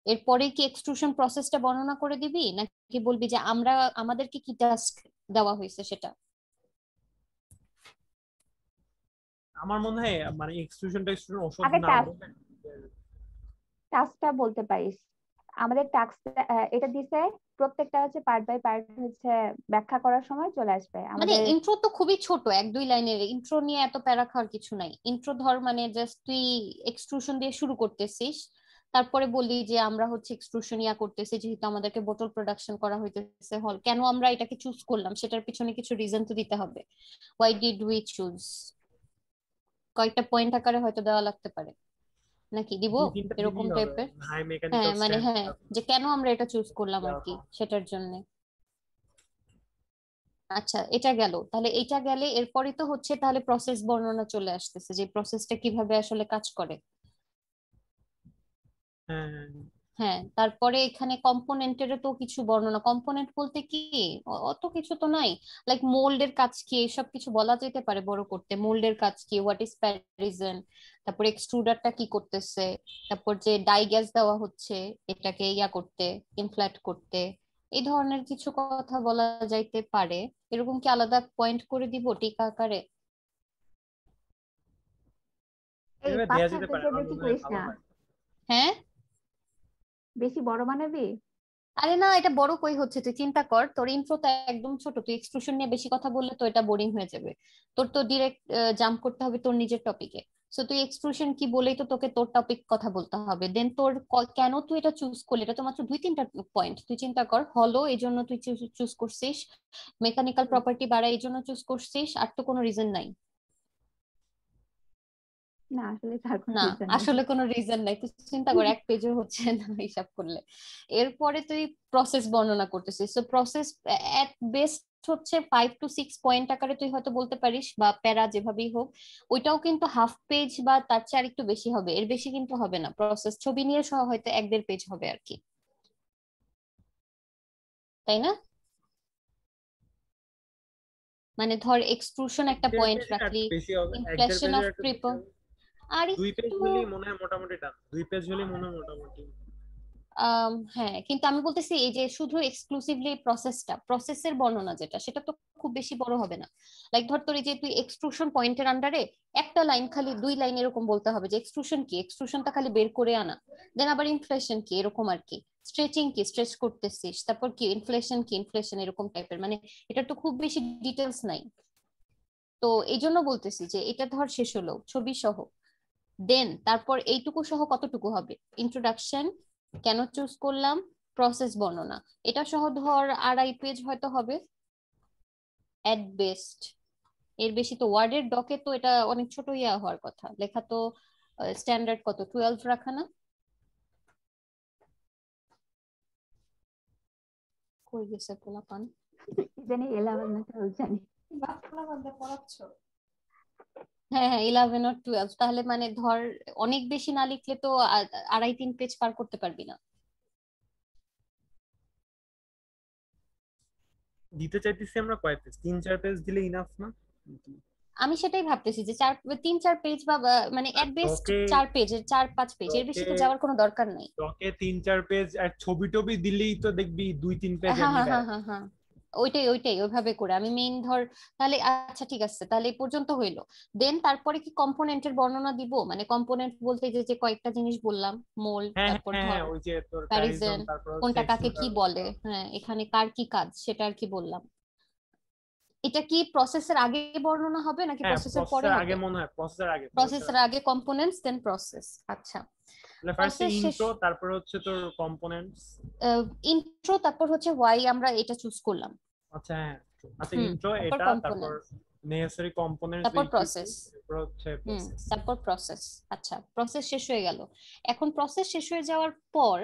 এরপরে কি এক্সট্রুশন প্রসেসটা বর্ণনা করে দিবি, নাকি বলবি যে আমরা আমাদেরকে কি টাস্ক দেওয়া হয়েছে সেটা?
আমার মনে হয় মানে এক্সট্রুশন ওষুধ
আগে
না বলে।
টাস্কটা বলতে পারিস। আমাদের টাস্ক এটা দিছে, প্রত্যেকটা হচ্ছে পার্ট বাই পার্ট হচ্ছে ব্যাখ্যা করার সময় চলে আসবে
মানে
আমাদের।
ইন্ট্রো তো খুবই ছোট, এক দুই লাইনের ইন্ট্রো নিয়ে এত প্যারা খাওয়ার কিছু নাই। ইন্ট্রো ধর মানে জাস্ট তুই এক্সট্রুশন দিয়ে শুরু করতেছিস, তারপরে বলি যে আমরা হচ্ছে এক্সট্রুশন ইয়া করতেছি, যেহেতু আমাদেরকে বোতল প্রোডাকশন করা হইতেছে হল, কেন আমরা এটাকে চুজ করলাম সেটার পিছনে কিছু রিজন তো দিতে হবে। হোয়াই ডিড উই চুজ, কয়েকটা পয়েন্ট আকারে হয়তো দেওয়া লাগতে পারে, নাকি দিব
2-3টা
এরকম
দিলেই হবে,
টাইপের।
হাই
হ্যাঁ
মেকানিক্যাল
মানে
স্ট্রেংথ,
হ্যাঁ, যে কেন আমরা এটা চুজ করলাম আর কি, সেটার জন্য। আচ্ছা এটা গেল, তাহলে এটা গেলে এরপরে তো হচ্ছে তাহলে প্রসেস বর্ণনা চলে আসতেছে, যে প্রসেসটা কিভাবে আসলে কাজ করে।
হ্যাঁ হ্যাঁ হ্যাঁ।
হ্যাঁ, তারপরে এখানে কম্পোনেন্টেরও তো কিছু বর্ণনা, কম্পোনেন্ট বলতে কি অত কিছু তো নাই, লাইক মোল্ডের কাজ কি এসব কিছু বলা যেতে পারে বড় করতে, মোল্ডের কাজ কি, হোয়াট ইজ প্যারিজেন, তারপর এক্সট্রুডারটা কি করতেছে, তারপর যে ডাই গ্যাস দেওয়া হচ্ছে এটাকে ইয়া করতে, ইনফ্ল্যাট করতে, এই ধরনের কিছু কথা বলা যাইতে পারে। এরকম কি আলাদা পয়েন্ট করে দিব টিকা আকারে?
এই
এভাবে দেয়া
5-6
যেতে পারে,
পেজের
আমার
বেশি
মনে হয়
করিস
ভালো
না,
হয়।
হ্যাঁ,
বেশি বড় বানাবি।
আরে না, এটা বড় কই হচ্ছে, তুই চিন্তা কর, তোর ইন্ট্রো তো একদম ছোট, তুই এক্সট্রুশন নিয়ে বেশি কথা বললে তো এটা বোরিং হয়ে যাবে। তোর তো ডিরেক্ট জাম্প করতে হবে তোর নিজের টপিকে। সো তুই এক্সট্রুশন কি বলেই তো তোকে তোর টপিক কথা বলতে হবে, দেন তোর কেন তুই এটা চুজ করলি, এটা তো মাত্র 2-3টা পয়েন্ট, তুই চিন্তা কর, হলো এই জন্য তুই চুজ করছিস, মেকানিক্যাল প্রপার্টি বাড়ায় এই জন্য চুজ করছিস, আর তো কোনো রিজন নাই।
না আসলে তার কোনো
না
রিজন নেই।
আসলে কোনো রিজন নাই, তুই চিন্তা কর এক পেজও হচ্ছে না হিসাব করলে। এরপরে তুই প্রসেস বর্ণনা করতেছিস, তো প্রসেস এট বেস্ট হচ্ছে 5 to 6 পয়েন্ট আকারে তুই হয়তো বলতে পারিস, বা প্যারা যেভাবেই হোক। ওইটাও কিন্তু হাফ পেজ বা তার চেয়ে আরেকটু বেশি হবে, এর বেশি কিন্তু হবে না। প্রসেস ছবি নিয়ে সহ হয়তো 1-1.5 পেজ হবে আর কি, তাই না? মানে ধর এক্সট্রুশন একটা
1-1.5
পয়েন্ট
পেজের
রাখলি,
একটু বেশি হবে, 1-1.5
ইমপ্রেশন অফ
পেজের একটু বেশি
ট্রিপল,
হবে।
আর
2 পেজ
একটু।
হলেই মনে হয় মোটামুটি ডান, 2 পেজ হলেই মনে হয় মোটামুটি।
হ্যাঁ, কিন্তু আমি বলতেছি এই যে শুধু এক্সক্লুসিভলি প্রসেসের বর্ণনা যেটা, সেটা তো খুব বেশি বড় হবে না। লাইক ধর তোর এই যে তুই এক্সট্রুশন পয়েন্টের আন্ডারে একটা লাইন, খালি 2 লাইন এরকম বলতে হবে যে এক্সট্রুশন কি, এক্সট্রুশনটা খালি বের করে আনা, দেন আবার ইনফ্লেশন কি এরকম আর কি, স্ট্রেচিং কি, স্ট্রেচ করতেছিস, তারপর কি ইনফ্লেশন কি, ইনফ্লেশন এরকম টাইপের, মানে এটার তো খুব বেশি ডিটেলস নাই। তো এই জন্য বলতেছি যে এটা ধর শেষ হলো ছবি সহ, দেন তারপর এইটুকু সহ কতটুকু হবে, ইন্ট্রোডাকশন, কেন চুজ করলাম, প্রসেস বর্ণনা, এটা সহ ধর 2.5 পেজ হয়তো হবে এট বেস্ট। এর বেশি তো ওয়ার্ডের ডকে তো এটা অনেক ছোট ইয়া হওয়ার কথা, লেখা তো স্ট্যান্ডার্ড কত 12 রাখা না? কই গেছে পোলাপান?
জানি 11 না 12 জানি।
হ্যাঁ হ্যাঁ, 11 or 12, তাহলে মানে ধর অনেক বেশি না লিখলে তো 2.5-3 পেজ পার করতে পারবি না।
দিতে চাইতেছি আমরা কয় পেজ, 3-4 পেজ দিলে ইনাফ না?
আমি সেটাই ভাবতেছি যে 3-4 পেজ বা মানে
আর
এট বেস্ট
ডকে
4 পেজের, 4-5 পেজ, এর বেশি
ডকে
তো যাওয়ার কোনো দরকার নেই।
ডকে 3-4 পেজ, আর ছবি টবি দিলেই তো দেখবি 2-3 পেজ
হ্যাঁ
এমনি
হ্যাঁ হ্যাঁ
দাঁড়ায়।
হ্যাঁ হ্যাঁ, ওইটাই ওইটাই ওইভাবে করে আমি মেইন ধর, তাহলে আচ্ছা ঠিক আছে, তাহলে এই পর্যন্ত হইলো। দেন তারপরে কি কম্পোনেন্টের বর্ণনা দিব, মানে কম্পোনেন্ট বলতে যে যে কয়েকটা জিনিস বললাম, মোল্ড,
হ্যাঁ
তারপর
হ্যাঁ
ধর
হ্যাঁ, ওই যে তোর প্যারিজন,
প্যারিজেন,
তারপর হচ্ছে
কোনটা কাকে কি
এক্সট্রুডার।
বলে, হ্যাঁ এখানে কার কি কাজ সেটা আর কি বললাম। এটা কি প্রসেসের আগে বর্ণনা হবে নাকি
হ্যাঁ
প্রসেসের পরে
প্রসেসর আগে
হবে?
মনে হয়, প্রসেসর আগে, প্রসেসর
প্রসেসের
আগে।
আগে কম্পোনেন্টস, দেন প্রসেস। আচ্ছা,
তাহলে ফার্স্টে
প্রসেস শেষ,
ইন্ট্রো, তারপর হচ্ছে তোর কম্পোনেন্টস।
ইন্ট্রো, তারপর হচ্ছে ওয়াই আমরা এটা চুজ করলাম।
আচ্ছা হ্যাঁ, আচ্ছা
হুম,
ইন্ট্রো
তারপর
এটা, তারপর
কম্পোনেন্ট,
নেসেসারি কম্পোনেন্টস
তারপর
এই কি কি,
প্রসেস।
তারপর হচ্ছে
হুম,
প্রসেস।
তারপর প্রসেস। আচ্ছা, প্রসেস শেষ হয়ে গেল। এখন প্রসেস শেষ হয়ে যাওয়ার পর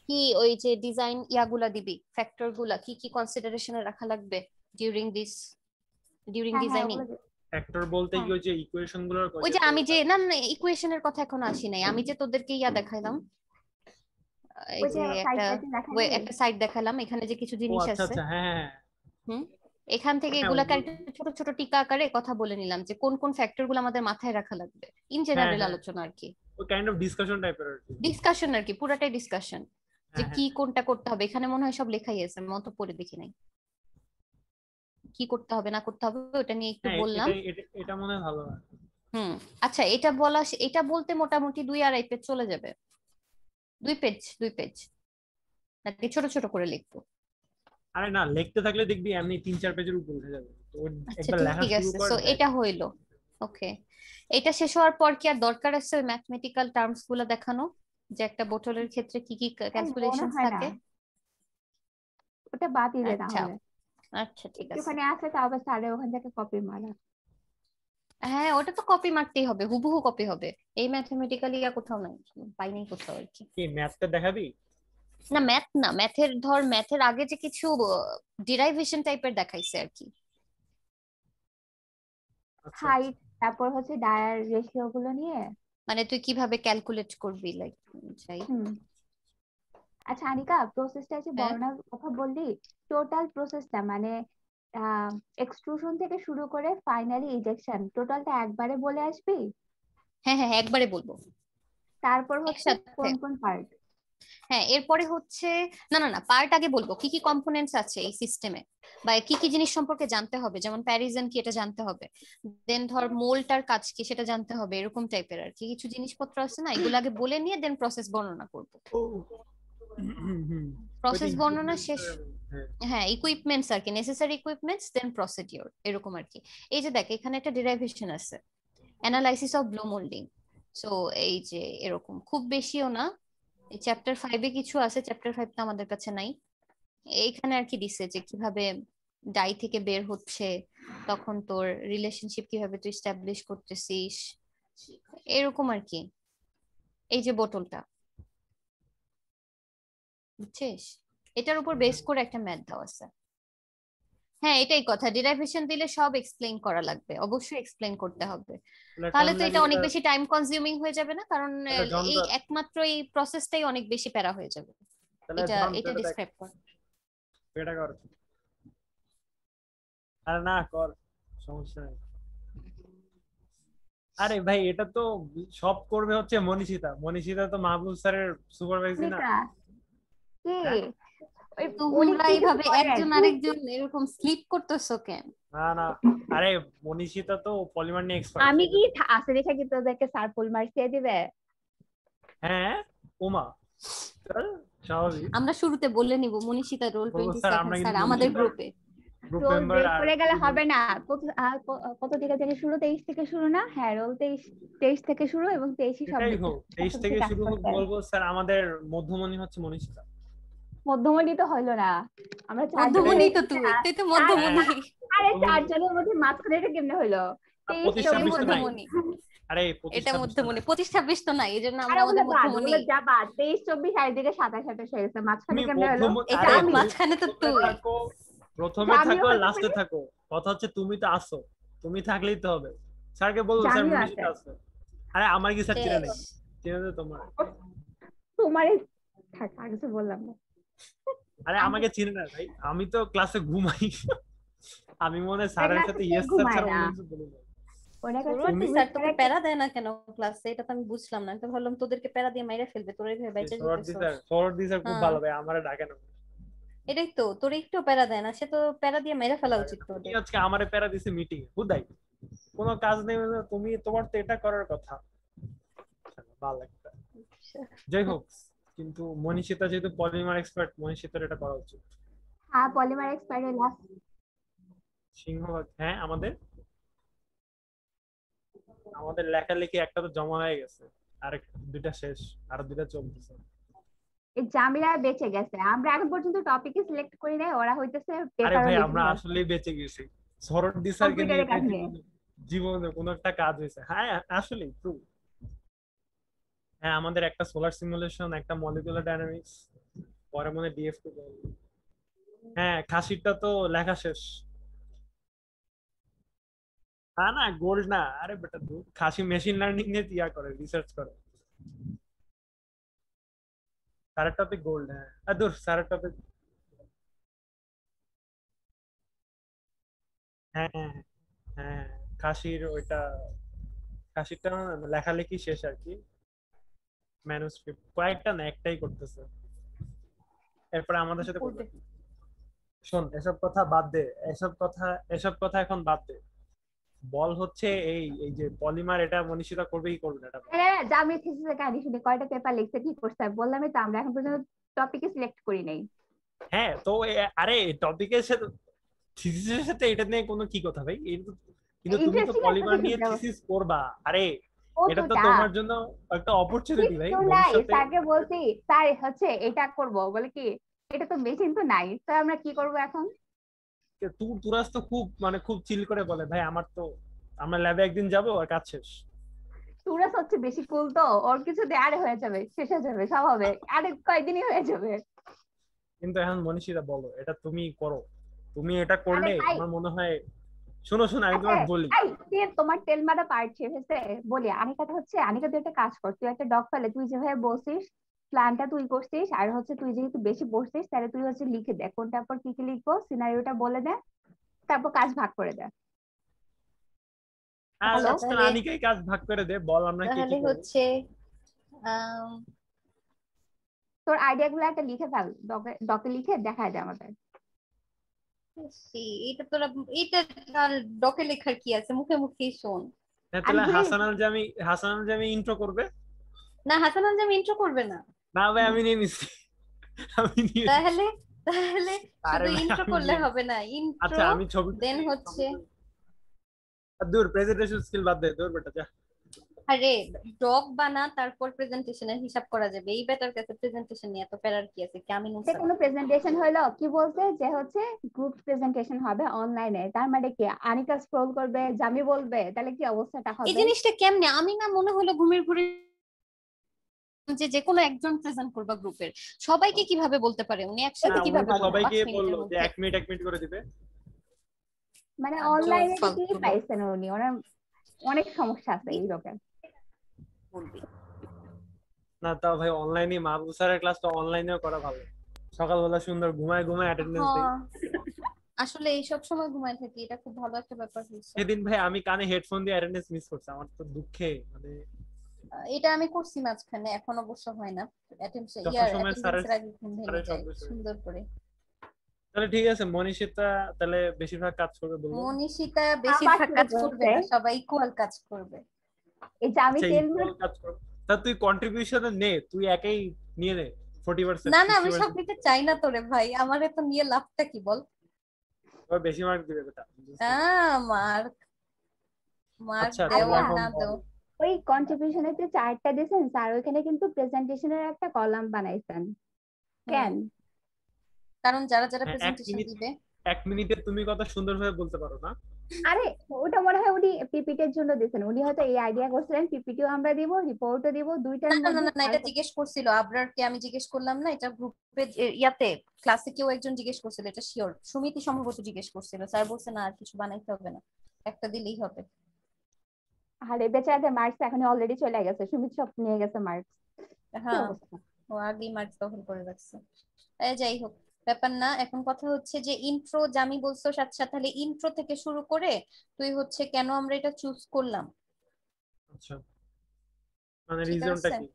কি ওই যে ডিজাইন ইয়াগুলা দিবি, ফ্যাক্টর গুলা কি কি কনসিডারেশনে রাখা লাগবে ডিউরিং ডিউরিং
হ্যাঁ হ্যাঁ
ডিজাইনিং?
ওগুলো
ফ্যাক্টর বলতে কি
হ্যাঁ।
ওই যে ইকুয়েশন গুলোর
ওই
যে
যে
তোর
আমি যে না না ইকুয়েশনের কথা এখন আসি নাই, আমি যে তোদেরকে ইয়া দেখাইলাম, এই
ওই যে
যে একটা
সাইডটাতে দেখালি।
একটা সাইট দেখালাম, এখানে যে কিছু
ও
জিনিস
আচ্ছা
আছে।
আচ্ছা হ্যাঁ হ্যাঁ
হুম, এখান থেকে
হ্যাঁ
এগুলাকে
ওগুলো,
একটা ছোট ছোট টিকা আকারে কথা বলে নিলাম যে কোন কোন ফ্যাক্টর গুলো আমাদের মাথায় রাখা লাগবে, ইন
হ্যাঁ
জেনারেল
হ্যাঁ,
আলোচনা আর কি,
ওই কাইন্ড অফ ডিসকাশন টাইপের আর কি।
ডিসকাশন আর কি, পুরাটাই ডিসকাশন, যে
হ্যাঁ হ্যাঁ
কি কোনটা করতে হবে। এখানে মনে হয় সব লেখাই আছে, আমি অত পড়ে দেখি নাই, কি করতে হবে না করতে হবে ওটা নিয়ে একটু
হ্যাঁ,
বললাম।
এটা মনে হয় ভালো হয়।
হুম, আচ্ছা এটা বলা, এটা বলতে মোটামুটি 2-2.5 পেজ চলে যাবে, 2 পেজ 2 পেজ, নাকি ছোট ছোট করে লিখবো?
আরে না, লিখতে থাকলে দেখবি এমনি 3-4 পেজের উপর উঠে যাবে, তো ওই
আচ্ছা
একবার লেখা
ঠিক
শুরু
আছে,
কর
সো
দেখ।
এটা হইলো। ওকে, এটা শেষ হওয়ার পর কি আর দরকার আছে ওই ম্যাথমেটিক্যাল টার্মস গুলো দেখানো, যে একটা বোটলের ক্ষেত্রে কি কি
মনে
ক্যালকুলেশনস
হয় না,
থাকে?
ওটা বাদই দে
আচ্ছা
তাহলে।
আচ্ছা ঠিক আছে।
একটুখানি আছে তাও আবার স্যারের ওখান থেকে কপি মারা।
হ্যাঁ ওটা তো কপি মারতেই হবে, হুবহু কপি হবে। এই ম্যাথমেটিক্যালি কোথাও নাই, পাইনি কোথাও আর কি।
কি ম্যাথটা দেখাবি?
না ম্যাথ না, ম্যাথের আগে যে কিছু ডিরাইভেশন টাইপের দেখাইছে আর কি।
আচ্ছা
হাইট, তারপর হচ্ছে ডায়ার রেশিও গুলো নিয়ে।
মানে তুই কিভাবে ক্যালকুলেট করবি লাইক চাই।
হুম। আচ্ছা আনিকা, প্রসেসটা যে
হ্যাঁ
বর্ণনার কথা বললি, টোটাল প্রসেসটা মানে এক্সট্রুশন থেকে শুরু করে ফাইনালি ইজেকশন, টোটালটা একবারে বলে আসবি?
হ্যাঁ হ্যাঁ একবারে বলবো
তারপর হচ্ছে
একসাথে।
কোন কোন পার্ট?
হ্যাঁ এরপরে হচ্ছে, না না না পার্ট আগে বলবো কি কি কম্পোনেন্টস আছে এই সিস্টেমে, বা কি কি জিনিস সম্পর্কে জানতে হবে, যেমন প্যারিজন কি এটা জানতে হবে, দেন ধর মোলটার কাজ কি সেটা জানতে হবে, এরকম টাইপের আর কি কিছু জিনিসপত্র আছে না, এগুলো আগে বলে নিয়ে দেন প্রসেস বর্ণনা করবো।
ও হুম, ওইটা
প্রসেস বর্ণনা
equipment
শেষ,
হ্যাঁ।
হ্যাঁ ইকুইপমেন্টস আর কি, নেসেসারি ইকুইপমেন্টস দেন প্রসিডিওর এরকম আর কি। এই যে দেখ এখানে একটা ডিরাইভেশন আছে, analysis of blow moulding. So এই যে এরকম খুব বেশিও না, চ্যাপ্টার 5-এ কিছু আছে, চ্যাপ্টার 5 তো আমাদের কাছে নাই। এইখানে আর কি দিছে যে কিভাবে ডাই থেকে বের হচ্ছে, তখন তোর রিলেশনশিপ কিভাবে তুই এস্টাবলিশ করতেছিস, এরকম আর কি। এই যে বোতলটা, বুঝছিস, এটার উপর বেস করে একটা ম্যাথ দেওয়া আছে। হ্যাঁ এটাই কথা, ডিরাইভেশন দিলে সব এক্সপ্লেইন করা লাগবে, অবশ্যই এক্সপ্লেইন করতে হবে। তাহলে
টাইম
তো এটা
লাগবে
অনেক বেশি টাইম কনজিউমিং হয়ে যাবে না, কারণ
তাহলে
এই
যন্ত্র
একমাত্র এই প্রসেসটাই অনেক বেশি প্যারা হয়ে যাবে।
তাহলে
এটা এটা
যন্ত্রটা দেখ
ডিসক্রাইব কর।
এটা কর। আরে না কর, সমস্যা নেই। আরে ভাই এটা তো সব করবে হচ্ছে মনীষিতা, মনীষিতা তো মাহবুব স্যারের সুপারভাইজি না।
আনিকা কে?
হ্যাঁ
ওই উনি
তোমরা
কি কিছু
এইভাবে
করেন
একজন
তুই?
আরেকজন এরকম স্লিপ করতেছো কেন?
না না, আরে মনীষিতা তো পলিমার নিয়ে এক্সপার্ট।
আমি কি আসে দেখে কি তোদেরকে স্যার ফুল মার্কস দিয়ে দিবে?
হ্যাঁ ওমা, চল, স্বাভাবিক।
আমরা শুরুতে বলে নিব মনীষিতা রোল
বলবো
27
স্যার আমরা
স্যার
কিন্তু
আমাদের
মনীষিতার
গ্রুপে।
গ্রুপ
রোল
মেম্বার
ব্রেক
আর
করে গেলে হবে না। কত থেকে শুরু? 23 থেকে শুরু না? হ্যাঁ রোল 23 থেকে শুরু, এবং 23ই
এটাই
সব
হোক, 23 থেকে
কাজ
শুরু হোক,
করতে।
বলবো স্যার আমাদের মধ্যমণি হচ্ছে মনীষিতা।
মধ্যমণি তো হইলো না, আমরা চারজনের
মধ্যমণি তো
মধ্যে
তুই তো
চার-
মধ্যমণি।
আরে
মধ্যমণি।
চারজনের মধ্যে মাঝখানে এটা কেমনে হইলো?
আর
23
25
এটাই
26 তো
24
নাই।
মধ্যমণি,
আরে
এটা
25 26 তো
মধ্যমণি,
নাই।
25-26 তো নাই, এই জন্য
আরে
আমরা
ওগুলো
আমাদের
বাদ,
মধ্যমণি।
ওগুলো যা বাদ। 23 24 আর এদিকে 27 28 হয়ে গেছে, মাঝখানে
তুমি
কেমনে হলো?
মধ্যম,
এটা
এটা
আরে
আমি।
তুমি
মাঝখানে তো
প্রথমে
তুই।
থাকো, প্রথমে
জামিও
থাকো
হতে
লাস্টে
পারে,
থাকো, কথা হচ্ছে তুমি তো আসো, তুমি থাকলেই তো হবে। স্যারকে বলবো স্যার
জামিও আছে।
মনীষিতা আছে। আরে আমার কি স্যার চিনে
বেশ।
নেই, চিনে তো তোমার।
তোমারে থাক, আর কিছু বললাম না।
আরে আমাকে চিনে না ভাই, আমি তো ক্লাসে ঘুমাই। আমি মনে হয় স্যারের
ক্লাসে
সাথে
কে
ইয়েস স্যার
ঘুমায়
ছাড়া
না?
অন্য কিছু বলি না।
ওরা কাছে
সুরভি
তুমি
স্যার তোকে
ছাড়া
প্যারা দেয় না কেন ক্লাসে, এটা তো আমি বুঝলাম না। আমি তো ভাবলাম তোদেরকে প্যারা দিয়ে মাইরা ফেলবে, তোরা এইভাবে বাইচা
সৌরদী
যেতেছস।
স্যার, সৌরদী স্যার খুব
হ্যাঁ
ভালো ভাই, আমারে ডাকে না।
এটাই তো, তোর একটু প্যারা দেয় না, সে তো প্যারা দিয়ে মেরে ফেলা
ডাকে
উচিত
না। তুমি
তোদের।
আজকে আমারে প্যারা দিছে মিটিং হুদাই, কোনো কাজ নেই মানে তুমি, তোমার তো এটা করার কথা। ভালো একটা, যাই হোক। কিন্তু মনীষিতা যেহেতু পলিমার এক্সপার্ট, মনীষিতার এটা করা উচিত।
হ্যাঁ পলিমার এক্সপায়ারের লাস্ট।
সিংহভাগ হ্যাঁ, আমাদের আমাদের লেখালেখি একটা তো জমা হয়ে গেছে, আর দুইটা শেষ, আর দুইটা চলতেছে।
এই জামিলা বেঁচে গেছে, আমরা এখন পর্যন্ত টপিকই সিলেক্ট করি নাই, ওরা হইতেছে
আরে
পেপারও
ভাই
লিখে
আমরা
ফেলছে
আসলেই বেঁচে গেছি, সরোদ্দি স্যারকে নিয়ে
কম্পিউটারের
ভাই
কাজ নিয়ে।
জীবনে, জীবনে কোনো একটা কাজ হয়েছে। হ্যাঁ আসলেই ট্রু। হ্যাঁ আমাদের একটা সোলার সিমুলেশন, একটা মলিকুলার ডায়নামিক্স, পরে মনে ডিএফটি। হ্যাঁ খাসিরটা তো লেখা শেষ। না না গোল্ড না, আরে বেটা দূর, খাসি মেশিন লার্নিং নিয়ে ইয়া করে, রিসার্চ করে। স্যারের টপিক গোল্ড, হ্যাঁ আর দূর স্যারের টপিক। হ্যাঁ হ্যাঁ হ্যাঁ, খাসির ওইটা, খাসিরটা লেখালেখি শেষ আর কি, ম্যানুস্ক্রিপ্ট কয়েকটা না একটাই করতেছে, এরপরে আমাদের সাথে করবে।
করবে।
শোন এসব কথা বাদ দে, এসব কথা, এসব কথা এখন বাদ দে। বল হচ্ছে এই এই যে পলিমার, এটা মনীষিতা করবে কি করবে না এটা বল।
হ্যাঁ জামিল থিসিসের কাহিনী শুনে কয়টা পেপার লিখছে, কি করছে বললামই তো, আমরা এখন পর্যন্ত টপিকই সিলেক্ট করি নাই।
হ্যাঁ তো আরে টপিকের সাথে থিসিসের সাথে এটা নিয়ে কোনো কি কথা ভাই, এই তো কিন্তু তুমি তো
ইন্টারেস্টিং একটা
পলিমার
কিছু
নিয়ে
দাও
থিসিস করবা। আরে এটা তো
কতটা
তোমার জন্য একটা অপরচুনিটি ভাই
তো নাই
ভবিষ্যতে।
স্যারকে বলছি স্যার হচ্ছে এটা করব বলে কি এটা তো মেশিন তো নাই তো আমরা কি করব এখন
তুরাস তো খুব মানে খুব চিল করে বলে ভাই আমার তো, আমরা ল্যাবে একদিন যাবো আর কাজ শেষ।
সুরাজ হচ্ছে বেশি কুল তো ওর কিছু দিয়ে আরে হয়ে যাবে শেষ হয়ে যাবে সব হবে আরে কয়দিনই হয়ে যাবে
কিন্তু এখন মনীষীরা বলো এটা তুমি করো, তুমি এটা
আরে
করলে
ভাই
আমার মনে হয়, শোনো শোনো আমি
আচ্ছা
তোমার বলি।
এই তোমার তেল মারা পার্ট শেষ হয়েছে বলি আনিকাটা হচ্ছে আনিকা তুই একটা কাজ কর তুই একটা ডগ ফেলে তুই যেভাবে বলছিস প্ল্যানটা তুই করছিস আর হচ্ছে তুই যেহেতু বেশি পড়ছিস তাহলে তুই হচ্ছে লিখে দে কোনটার পর কি কি লিখবো সিনারিওটা বলে দে তারপর কাজ ভাগ করে দে
আর
আচ্ছা
হ্যালো
আজকাল
তাহলে
আনিকাই কাজ ভাগ করে দে, বল আমরা কি কি
তাহলে
করবো।
হচ্ছে আম,
তোর আইডিয়া গুলো একটা লিখে ফেল ডকে লিখে দেখায় দে আমাদের
এটা তোরা এটা আর ডকে লেখার কি আছে, মুখে মুখেই শোন।
হ্যাঁ
আমি
তাহলে
ঘুরে
হাসান আল জামি ইন্ট্রো করবে।
না, হাসান আঞ্জাম ইন্ট্রো করবে না।
না ভাই আমি নিয়ে নিচ্ছি, আমি নিয়ে নিচ্ছি।
তাহলে তাহলে
আরে
শুধু
ভাই
ইন্ট্রো
আমি
করলে
নিয়ে নিচ্ছি।
হবে না, ইন্ট্রো
আচ্ছা আমি ছবি
দেন হচ্ছে
দূর প্রেজেন্টেশন স্কিল বাদ দে, দূর বেটা যা।
আরে ডগ বানা তারপর প্রেজেন্টেশনের হিসাব করা যাবে, এই বেটার কাছে প্রেজেন্টেশন নিয়ে এত প্যারার কি আছে, কি আমি
যে
নুসরাত?
কোনো প্রেজেন্টেশন হলো কি বলছে যে হচ্ছে গ্রুপ প্রেজেন্টেশন হবে অনলাইনে তার মানে কি আনিকা স্ক্রল করবে জামি বলবে তাহলে কি অবস্থাটা
এই
হবে
জিনিসটা কেমনে, আমি না মনে হলো ঘুমের ঘুরে যে যে কোনো একজন প্রেজেন্ট করবা গ্রুপের, সবাইকে কিভাবে বলতে পারে উনি,
না
একসাথে
উনি
কিভাবে
তো
বলবো
সবাইকে
5 মিনিটের
বললো যে
মধ্যে?
1 মিনিট করে দিবে।
মানে
আজব
অনলাইনে কি
ফালতু লোক
পাইছেন উনি ওনার অনেক সমস্যা আছে এই লোকের
বলবি।
না তাও ভাই অনলাইনে মাহবুব স্যারের ক্লাসটা অনলাইনেও করা ভালো, সকালবেলা সুন্দর ঘুমায় ঘুমায় অ্যাটেন্ডেন্স দেই।
হ্যাঁ, আসলে এই সব সময় ঘুমায় থাকি, এটা খুব ভালো একটা ব্যাপার হয়েছে।
সেদিন ভাই আমি কানে হেডফোন দিয়ে অ্যাটেন্ডেন্স মিস করছি, আমার তো দুঃখে মানে
এটা আমি করছি মাঝখানে, এখন অবশ্য হয় না।
যথাসময়ে স্যারের
অ্যাটেন্ডেন্সের আগে ঘুম ভেঙে
স্যারের
যায়
শব্দ শুনে।
সুন্দর করে।
তাহলে ঠিক আছে মনীষিতা তাহলে বেশিরভাগ কাজ করবে বলবো।
মনীষিতা
আবার
বেশিরভাগ
শুরু
কাজ করবে
করছে
না, সবাই ইকুয়াল কাজ করবে।
এই জামি
আচ্ছা
তেল
ইকুয়াল কাজ করবে, তা তুই কন্ট্রিবিউশনে নে, তুই একাই নিয়ে নে 40%
না না, আমি সব
60%,
নিতে চাই না তোরে ভাই, আমার এত নিয়ে লাভটা কি বল?
ওর বেশি মার্ক দিবে বেটা।
মার্ক মার্ক
আচ্ছা
দেও
তাহলে
আর
এখন
না
বল।
দেও।
ওই কন্ট্রিবিউশনের যে চার্টটা দিয়েছেন স্যার ওইখানে কিন্তু প্রেজেন্টেশনের একটা কলাম বানাইছেন কেন
কারণ যারা যারা
হ্যাঁ
প্রেজেন্টেশন দিবে
1 মিনিটে তুমি কত সুন্দরভাবে বলতে পারো না।
আরে ওটা মনে হয় উনি পিপিটির জন্য দিয়েছেন উনি হয়তো এই আইডিয়া করছিলেন পিপিটিও আমরা দিব রিপোর্টও দিব দুইটার
না না না
মধ্যে
না না, এটা জিজ্ঞেস করছিল আবরারকে, আমি জিজ্ঞেস করলাম না, এটা গ্রুপে ইয়াতে ক্লাসে কেউ একজন জিজ্ঞেস করছিল, এটা শিওর সুমিতি সম্ভবত জিজ্ঞেস করছিল, স্যার বলছে না আর কিছু বানাইতে হবে না, একটা দিলেই হবে।
আরে বেচারাদের মার্কস এখন অলরেডি চলে গেছে সুমিত সব নিয়ে গেছে মার্কস কি
হ্যাঁ,
অবস্থা
ও আগেই মার্কস দখল করে রাখছে। যাই হোক, ব্যাপার না, এখন কথা হচ্ছে যে ইন্ট্রো জামি বলছো সাথে সাথে, তাহলে ইন্ট্রো থেকে শুরু করে তুই হচ্ছে কেন আমরা এটা চুজ করলাম,
আচ্ছা মানে
ঠিক
রিজনটা
আছে,
কি,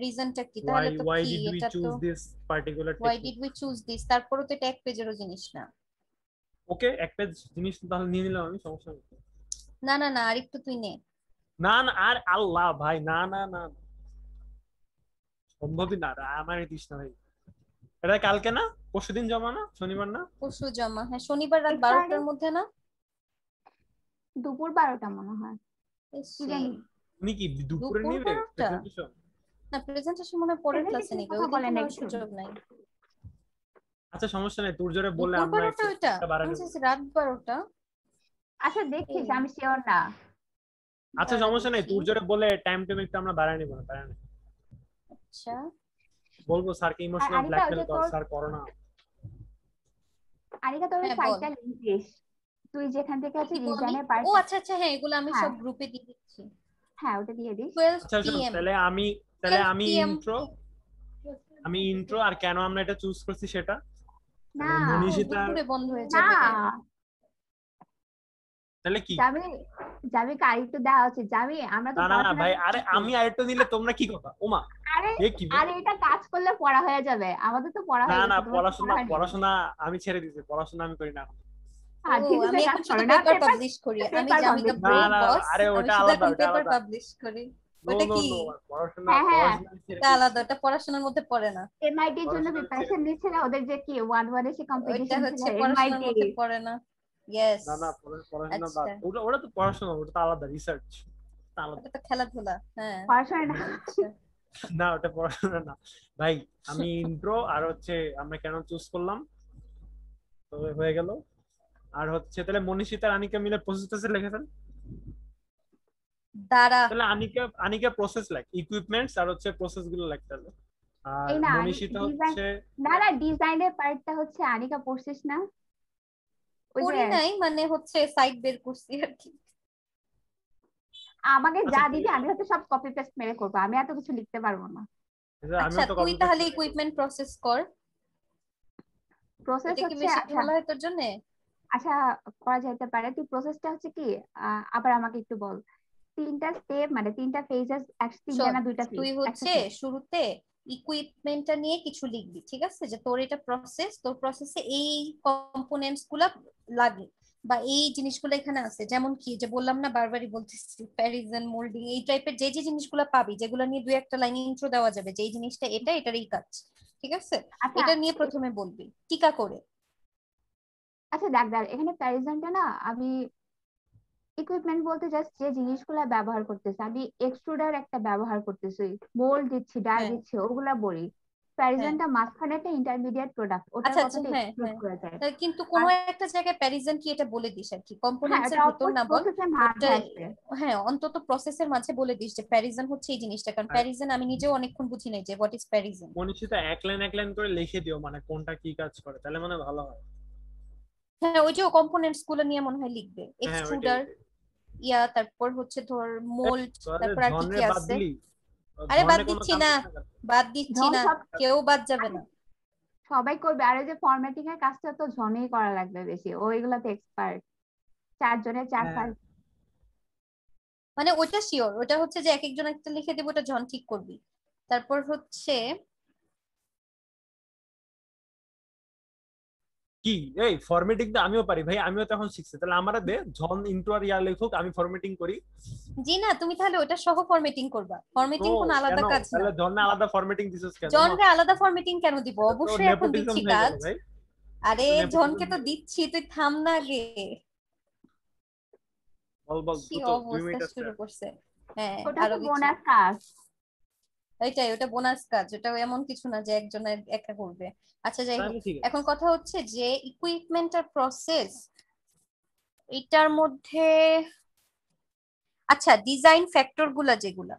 রিজনটা কি,
why
তাহলে তো
why
কি
did we
এটা তো
choose this particular
why
technique?
Did we choose this, তারপরও তো এটা এক পেজেরও জিনিস না।
ওকে এক পেজ জিনিস তাহলে নিয়ে নিলাম আমি, সমস্যা নেই।
না না না, আরেকটু তুই নে।
না না আর আল্লাহ ভাই না না না সম্ভবই না, আমার দিস না ভাই, এটা কালকে না পরশুদিন জমা না শনিবার না।
পরশু জমা, হ্যাঁ শনিবার রাত
এক্সামে
12টার মধ্যে না?
দুপুর 12টা মনে হয়
ইস,
কি জানি
উনি কি দুপুরে
দুপুর
নিবে
12টা?
প্রেজেন্টেশন?
না, প্রেজেন্টেশন মনে হয় পরের ক্লাসে
প্রেজেন্টেশনের
নিবে,
কথা
ওই দিন
বলে
তো
নাই
নেওয়ার
কিছু
সুযোগ নাই।
আচ্ছা সমস্যা নেই, তোর জোরে বললে
দুপুর
আমরা
12টা ওইটা?
একটা বাড়াই
আমি
নেবো।
চাইছি রাত 12টা।
আচ্ছা দেখিস
এই,
আমি শিওর না
আচ্ছা
দাঁড়া
সমস্যা নেই,
দেখি।
তোর জোরে বলে টাইম টেবিল একটু আমরা বাড়াই নেবো না, বাড়াই নেবো।
আচ্ছা,
বলবো স্যারকে
আর
ইমোশনাল
আনিকা ওই
ব্ল্যাকমেল
যে
কর,
তোর
স্যার করো না।
আনিকা তোর
হ্যাঁ বল।
সাইটটা লিংক দিস তুই যেখান থেকে আছে
দিব আমি?
রিজাইনের পার্ট
ও আচ্ছা আচ্ছা, হ্যাঁ এগুলো আমি
হ্যাঁ
সব গ্রুপে দিয়ে দিচ্ছি।
হ্যাঁ ওটা দিয়ে দিস
12
আচ্ছা শোনো
PM,
তাহলে
12
আমি
PM।
ইন্ট্রো আর কেন আমরা এটা চুজ করছি সেটা
না
মানে মনীষিতা,
দুপুরে বন্ধ হয়ে
না
যাবে রে।
তাহলে কি?
জামি জামি কারি তো দেওয়া উচিত জামি আমরা তো
না না না
পড়াশোনা
ভাই, আরে
করতেছি।
আমি আরেকটা দিলে তোমরা কি কথা ওমা
আরে
এ কি
আরে এটা কাজ করলে পড়া হয়ে যাবে আমাদের তো পড়া
না
হয়ে
না
গেছে তোমার তো পড়া হয়নি
পড়াশোনা আমি ছেড়ে দিয়েছি, পড়াশোনা আমি করি না এখন।
হ্যাঁ
ও
ঠিক আছে
আমি
কাজ
এখন
করো
শুধু
না
পেপার
পেপার
পাবলিশ করি, আমি
পেপার
জামি দ্য
পাবলিশ
না
ব্রেভ
না
বস,
আরে
আমি
ওটা
শুধু
আলাদা,
এখন
ওটা
পেপার
আলাদা।
পাবলিশ করি।
নো
ওটা
নো
কি?
নো পড়াশোনা
হ্যাঁ হ্যাঁ
পড়াশোনা আমি ছেড়ে
এটা
দিয়েছি,
আলাদা, ওটা পড়াশোনার মধ্যে পড়ে না।
এমআইটির জন্য
পড়াশোনা আমি ছেড়ে
প্রিপারেশন
দিয়েছি।
নিচ্ছে না ওদের যে কি 1-1 এ সে
ওইটা
কম্পিটিশন ছিল
হচ্ছে পড়াশোনার
এমআইটি
মধ্যে পড়ে না। ইয়েস,
না না পড়াশোনা বাদ,
আচ্ছা
ওটা ওটা তো পড়াশোনা, ওটা তো আলাদা রিসার্চ, আলাদা।
এটা তো খেলাধুলা। হ্যাঁ
পড়াশোনা না।
আচ্ছা
না ওটা পড়াশোনা না ভাই। আমি ইন্ট্রো আর হচ্ছে আমরা কেন চুজ করলাম তো হয়ে গেল। আর হচ্ছে তাহলে মনীষিতা আনিকা মিলে প্রসেস লিখেছেন।
দাঁড়া
তাহলে Anika Anika process like equipments আর হচ্ছে প্রসেস গুলো লিখতে হবে। আর
এই না
মনীষিতা
ডিজাইন,
হচ্ছে
না না ডিজাইনের পার্টটা হচ্ছে আনিকা পড়ছিস না ওই যে
করি নাই, মানে হচ্ছে সাইড বের করছি আর কি।
আমাকে
আচ্ছা
যা দিবি আমি হচ্ছে সব কপি পেস্ট মেরে করবো, আমি এত কিছু লিখতে পারবো না।
আচ্ছা
আমিও তো
তুই
কপি পেস্ট
তাহলে
করে করব।
ইকুইপমেন্ট প্রসেস কর,
প্রসেস
এটা কি
হচ্ছে
বেশি
আচ্ছা,
ভালো হয় তোর জন্য?
আচ্ছা করা যেতে পারে। তুই প্রসেসটা হচ্ছে কি আবার আমাকে একটু বল। তিনটা স্টেপ মানে তিনটা ফেজেস, তিনটা
শোন,
না দুইটা ফেজ
তুই হচ্ছে
একসাথে।
শুরুতে ইকুইপমেন্টটা নিয়ে কিছু লিখবি, ঠিক আছে? যে তোর এটা প্রসেস, তোর প্রসেসে এই কম্পোনেন্টস গুলা লাগে বা এই জিনিসগুলো এখানে আছে, যেমন কি যে বললাম না, বারবারই বলতেছি, প্যারিজন মোল্ডিং এই টাইপের যে যে জিনিসগুলো পাবি, যেগুলো নিয়ে দুই একটা লাইন ইন্ট্রো দেওয়া যাবে, যে এই জিনিসটা এটা এটারই কাজ, ঠিক আছে?
আচ্ছা
এটা নিয়ে প্রথমে বলবি টিকা করে।
আচ্ছা দেখ দেখ এখানে প্যারিজনটা না আমি ইকুইপমেন্ট বলতে জাস্ট যে জিনিসগুলা ব্যবহার করতেছি, আমি এক্সট্রুডার একটা ব্যবহার করতেছি, মোল্ড দিচ্ছি, ডাই
হ্যাঁ
দিচ্ছি, ওগুলা বলি।
হ্যাঁ
প্যারিজনটা মাঝখানে একটা ইন্টারমিডিয়েট প্রোডাক্ট, ওটার
আচ্ছা আচ্ছা
কথাটা
হ্যাঁ
এক্সক্লুড
হ্যাঁ।
করা যায়।
কিন্তু কোনো
আর
একটা জায়গায় প্যারিজন কি এটা বলে দিস আর কি,
হ্যাঁ
কম্পোনেন্টস
এটা
এর ভেতর
অফকোর্স
না বল,
প্রসেসের
ওটা
মাঝে আসবে।
হ্যাঁ অন্তত প্রসেসের মাঝে বলে দিস যে প্যারিজন হচ্ছে এই জিনিসটা, কারণ
আর
প্যারিজন আমি নিজেও অনেকক্ষণ বুঝি নাই যে হোয়াট ইজ প্যারিজন।
মনীষিতা এক লাইন করে লিখে দিও, মানে কোনটা কি কাজ করে, তাহলে মানে ভালো হয়।
হ্যাঁ ওই যে কম্পোনেন্টস গুলো নিয়ে মনে হয় লিখবে,
হ্যাঁ ওইটাই
এক্সট্রুডার,
ওইটাই।
ইয়া তারপর হচ্ছে ধর মোল্ড,
তাহলে
তারপর আর কি কি
ঝর্ণে বাদ
আছে।
দিলি,
আরে বাদ
ঝর্ণে কোনো
দিচ্ছি
কাম
না,
করছে না।
বাদ দিচ্ছি
ঝন
না,
সব
কেউ বাদ যাবে
আরে
না।
সবাই করবে, আর ওই যে ফরম্যাটিং এর কাজটা তো জনেই করা লাগবে বেশি, ওইগুলাতে এক্সপার্ট, 4 জনের 4
হ্যাঁ
ফাইল।
মানে ওইটা শিওর, ওটা হচ্ছে যে এক একজন একটা লিখে দেবো, ওটা জন ঠিক করবি। তারপর হচ্ছে
কি এই ফরম্যাটিং তো আমিও পারি ভাই, আমিও তো এখন শিখছি, তাহলে আমারে দে ঝন ইন্টু আর ইয়া লেখুক, আমি ফরম্যাটিং করি।
জি না, তুমি তাহলে ওটা সহ ফরম্যাটিং করবা,
নো
ফরম্যাটিং কোনো
কেন,
আলাদা কাজ না।
তাহলে ঝর্ণে আলাদা ফরম্যাটিং দিছিস কেন
জনরে আলাদা ফরম্যাটিং কেন দিব,
এটা তো
অবশ্যই এখন
নেপোটিজম
দিচ্ছি
হয়ে গেল
কাজ।
ভাই,
আরে
এটা নেপোটিজম
জনকে তো
হয়ে গেল।
দিচ্ছি, তুই থাম না আগে।
বল বল
কি
দ্রুত, 2 মিনিট
অবস্থা
আছে
শুরু
আর।
করছে। হ্যাঁ
ওটা
আরো
তো
কিছু,
বোনাস কাজ।
ওইটাই, ওটা বোনাস কাজ, ওটা এমন কিছু না যে একজনের একা করবে। আচ্ছা যাই হোক,
তাহলে ঠিক
এখন
আছে।
কথা হচ্ছে যে ইকুইপমেন্ট আর প্রসেস এটার মধ্যে, আচ্ছা ডিজাইন ফ্যাক্টর গুলা যেগুলা,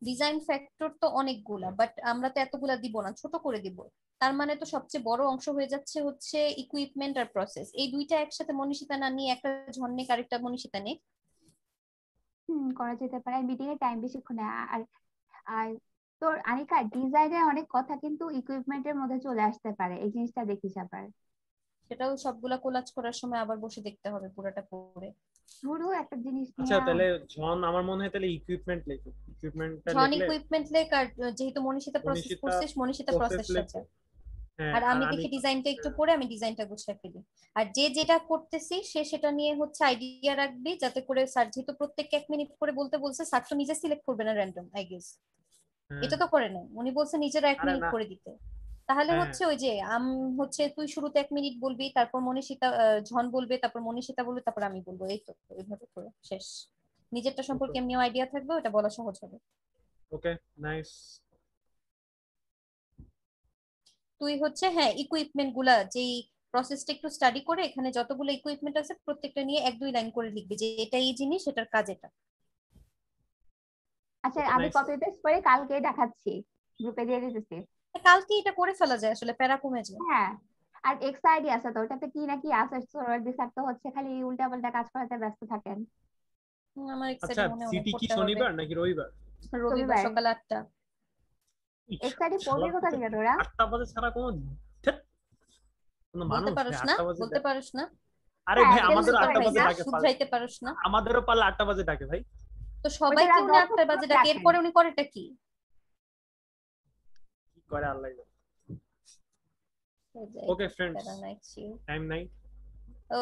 ডিজাইন ফ্যাক্টর তো অনেকগুলা, বাট আমরা তো এতগুলা দিব না, ছোট করে দিব। তার মানে তো সবচেয়ে বড় অংশ হয়ে যাচ্ছে হচ্ছে ইকুইপমেন্ট আর প্রসেস, এই দুইটা একসাথে মনীষিতা না নিয়ে একটা ঝর্ণে আরেকটা মনীষিতা নে।
করা যেতে পারে, মিটিং এর টাইম বেশিক্ষণ না। আর আর তোর আনিকা ডিজাইনের অনেক কথা কিন্তু ইকুইপমেন্টের মধ্যে চলে আসতে পারে, এই জিনিসটা দেখিস আবার।
সেটাও সবগুলা কোলাজ করার সময় আবার বসে দেখতে হবে পুরোটা পড়ে।
ধরো একটা জিনিস
আচ্ছা
নিয়ে
তাহলে ঝন আমার মনে হয় তাহলে ইকুইপমেন্ট লেখুক, ইকুইপমেন্টটা
ঝন
লিখলে
ইকুইপমেন্ট লেখ, আর যেহেতু মনীষিতা প্রসেস
মনীষিতা
পড়ছিস মনীষিতা
প্রসেস
প্রসেস সাজা।
লিখবে। হ্যাঁ
আর
আর
আমি দেখি
আনিকা
ডিজাইনটা
হচ্ছে
একটু পড়ে আমি ডিজাইনটা গুছিয়ে ফেলি। আর যে যেটা করতেছি সে সেটা নিয়ে হচ্ছে আইডিয়া রাখবি, যাতে করে স্যার যেহেতু প্রত্যেককে 1 মিনিট করে বলতে বলছে, স্যার তো নিজে সিলেক্ট করবে না র্যান্ডম আই গেস,
হ্যাঁ
এটা তো করে নাই, উনি বলছে নিজেরা এক
আরে
মিনিট
না
করে দিতে। তাহলে
হ্যাঁ
হচ্ছে ওই যে হচ্ছে তুই শুরুতে 1 মিনিট বলবি, তারপর মনীষিতা ঝন বলবে, তারপর মনীষিতা বলবে, তারপর আমি বলবো, এই তো এইভাবে করে শেষ। নিজেরটা সম্পর্কে এমনিও আইডিয়া থাকবে, ওটা বলা সহজ হবে।
Okay nice.
তুই হচ্ছে হ্যাঁ ইকুইপমেন্ট গুলা যেই প্রসেসটা একটু স্টাডি করে এখানে যতগুলো ইকুইপমেন্ট আছে প্রত্যেকটা নিয়ে 1-2 লাইন করে লিখবি যে এটা এই জিনিস, এটার কাজ এটা।
আচ্ছা
ওকে
আমি
নাইস।
কপি পেস্ট করে কালকে দেখাচ্ছি, গ্রুপে দিয়ে দিতেছি।
কালকে এটা করে ফেলা যায়, আসলে প্যারা কমে যায়।
হ্যাঁ আর এক্সট্রা আইডি আছে তো, ওটাতে কি না কি আছে, সরোয়ার্দি স্যার তো হচ্ছে খালি উল্টা পাল্টা কাজ করাতে ব্যস্ত থাকেন।
আমার
আচ্ছা
এক্সাইডে মনে অনেক
সিটি কি
পড়তে হবে।
শনিবার নাকি রবিবার?
রবিবার
রবিবার।
সকাল 8টা।
এক্সট্রা আইডি পড়বি
শালার
কোথা
পুতে
থেকে তোরা?
8টা বাজে ছাড়া কোনো ধ্যাৎ, কোনো
বলতে
মানুষ
পারোস
ভাই
না,
8টা বাজে
বলতে
ডাকে?
পারোস না,
আরে
হ্যাঁ
ভাই
এক্সকিউজ
আমাদেরও
করে
8টা বাজে
না,
ডাকে
শুধরাইতে পারোস না।
আমাদেরও পারলে 8টা বাজে ডাকে ভাই।
তো
ওই যে
সবাইকে
রাত
উনি
10টা
8টা বাজে ডাকে,
ডাকেন।
এরপরে উনি করেটা কি?
কি করে আল্লাহ জানে।
যাই
ওকে
হোক,
ফ্রেন্ডস,
প্যারা নাই, chill।
টাইম নাই।
ও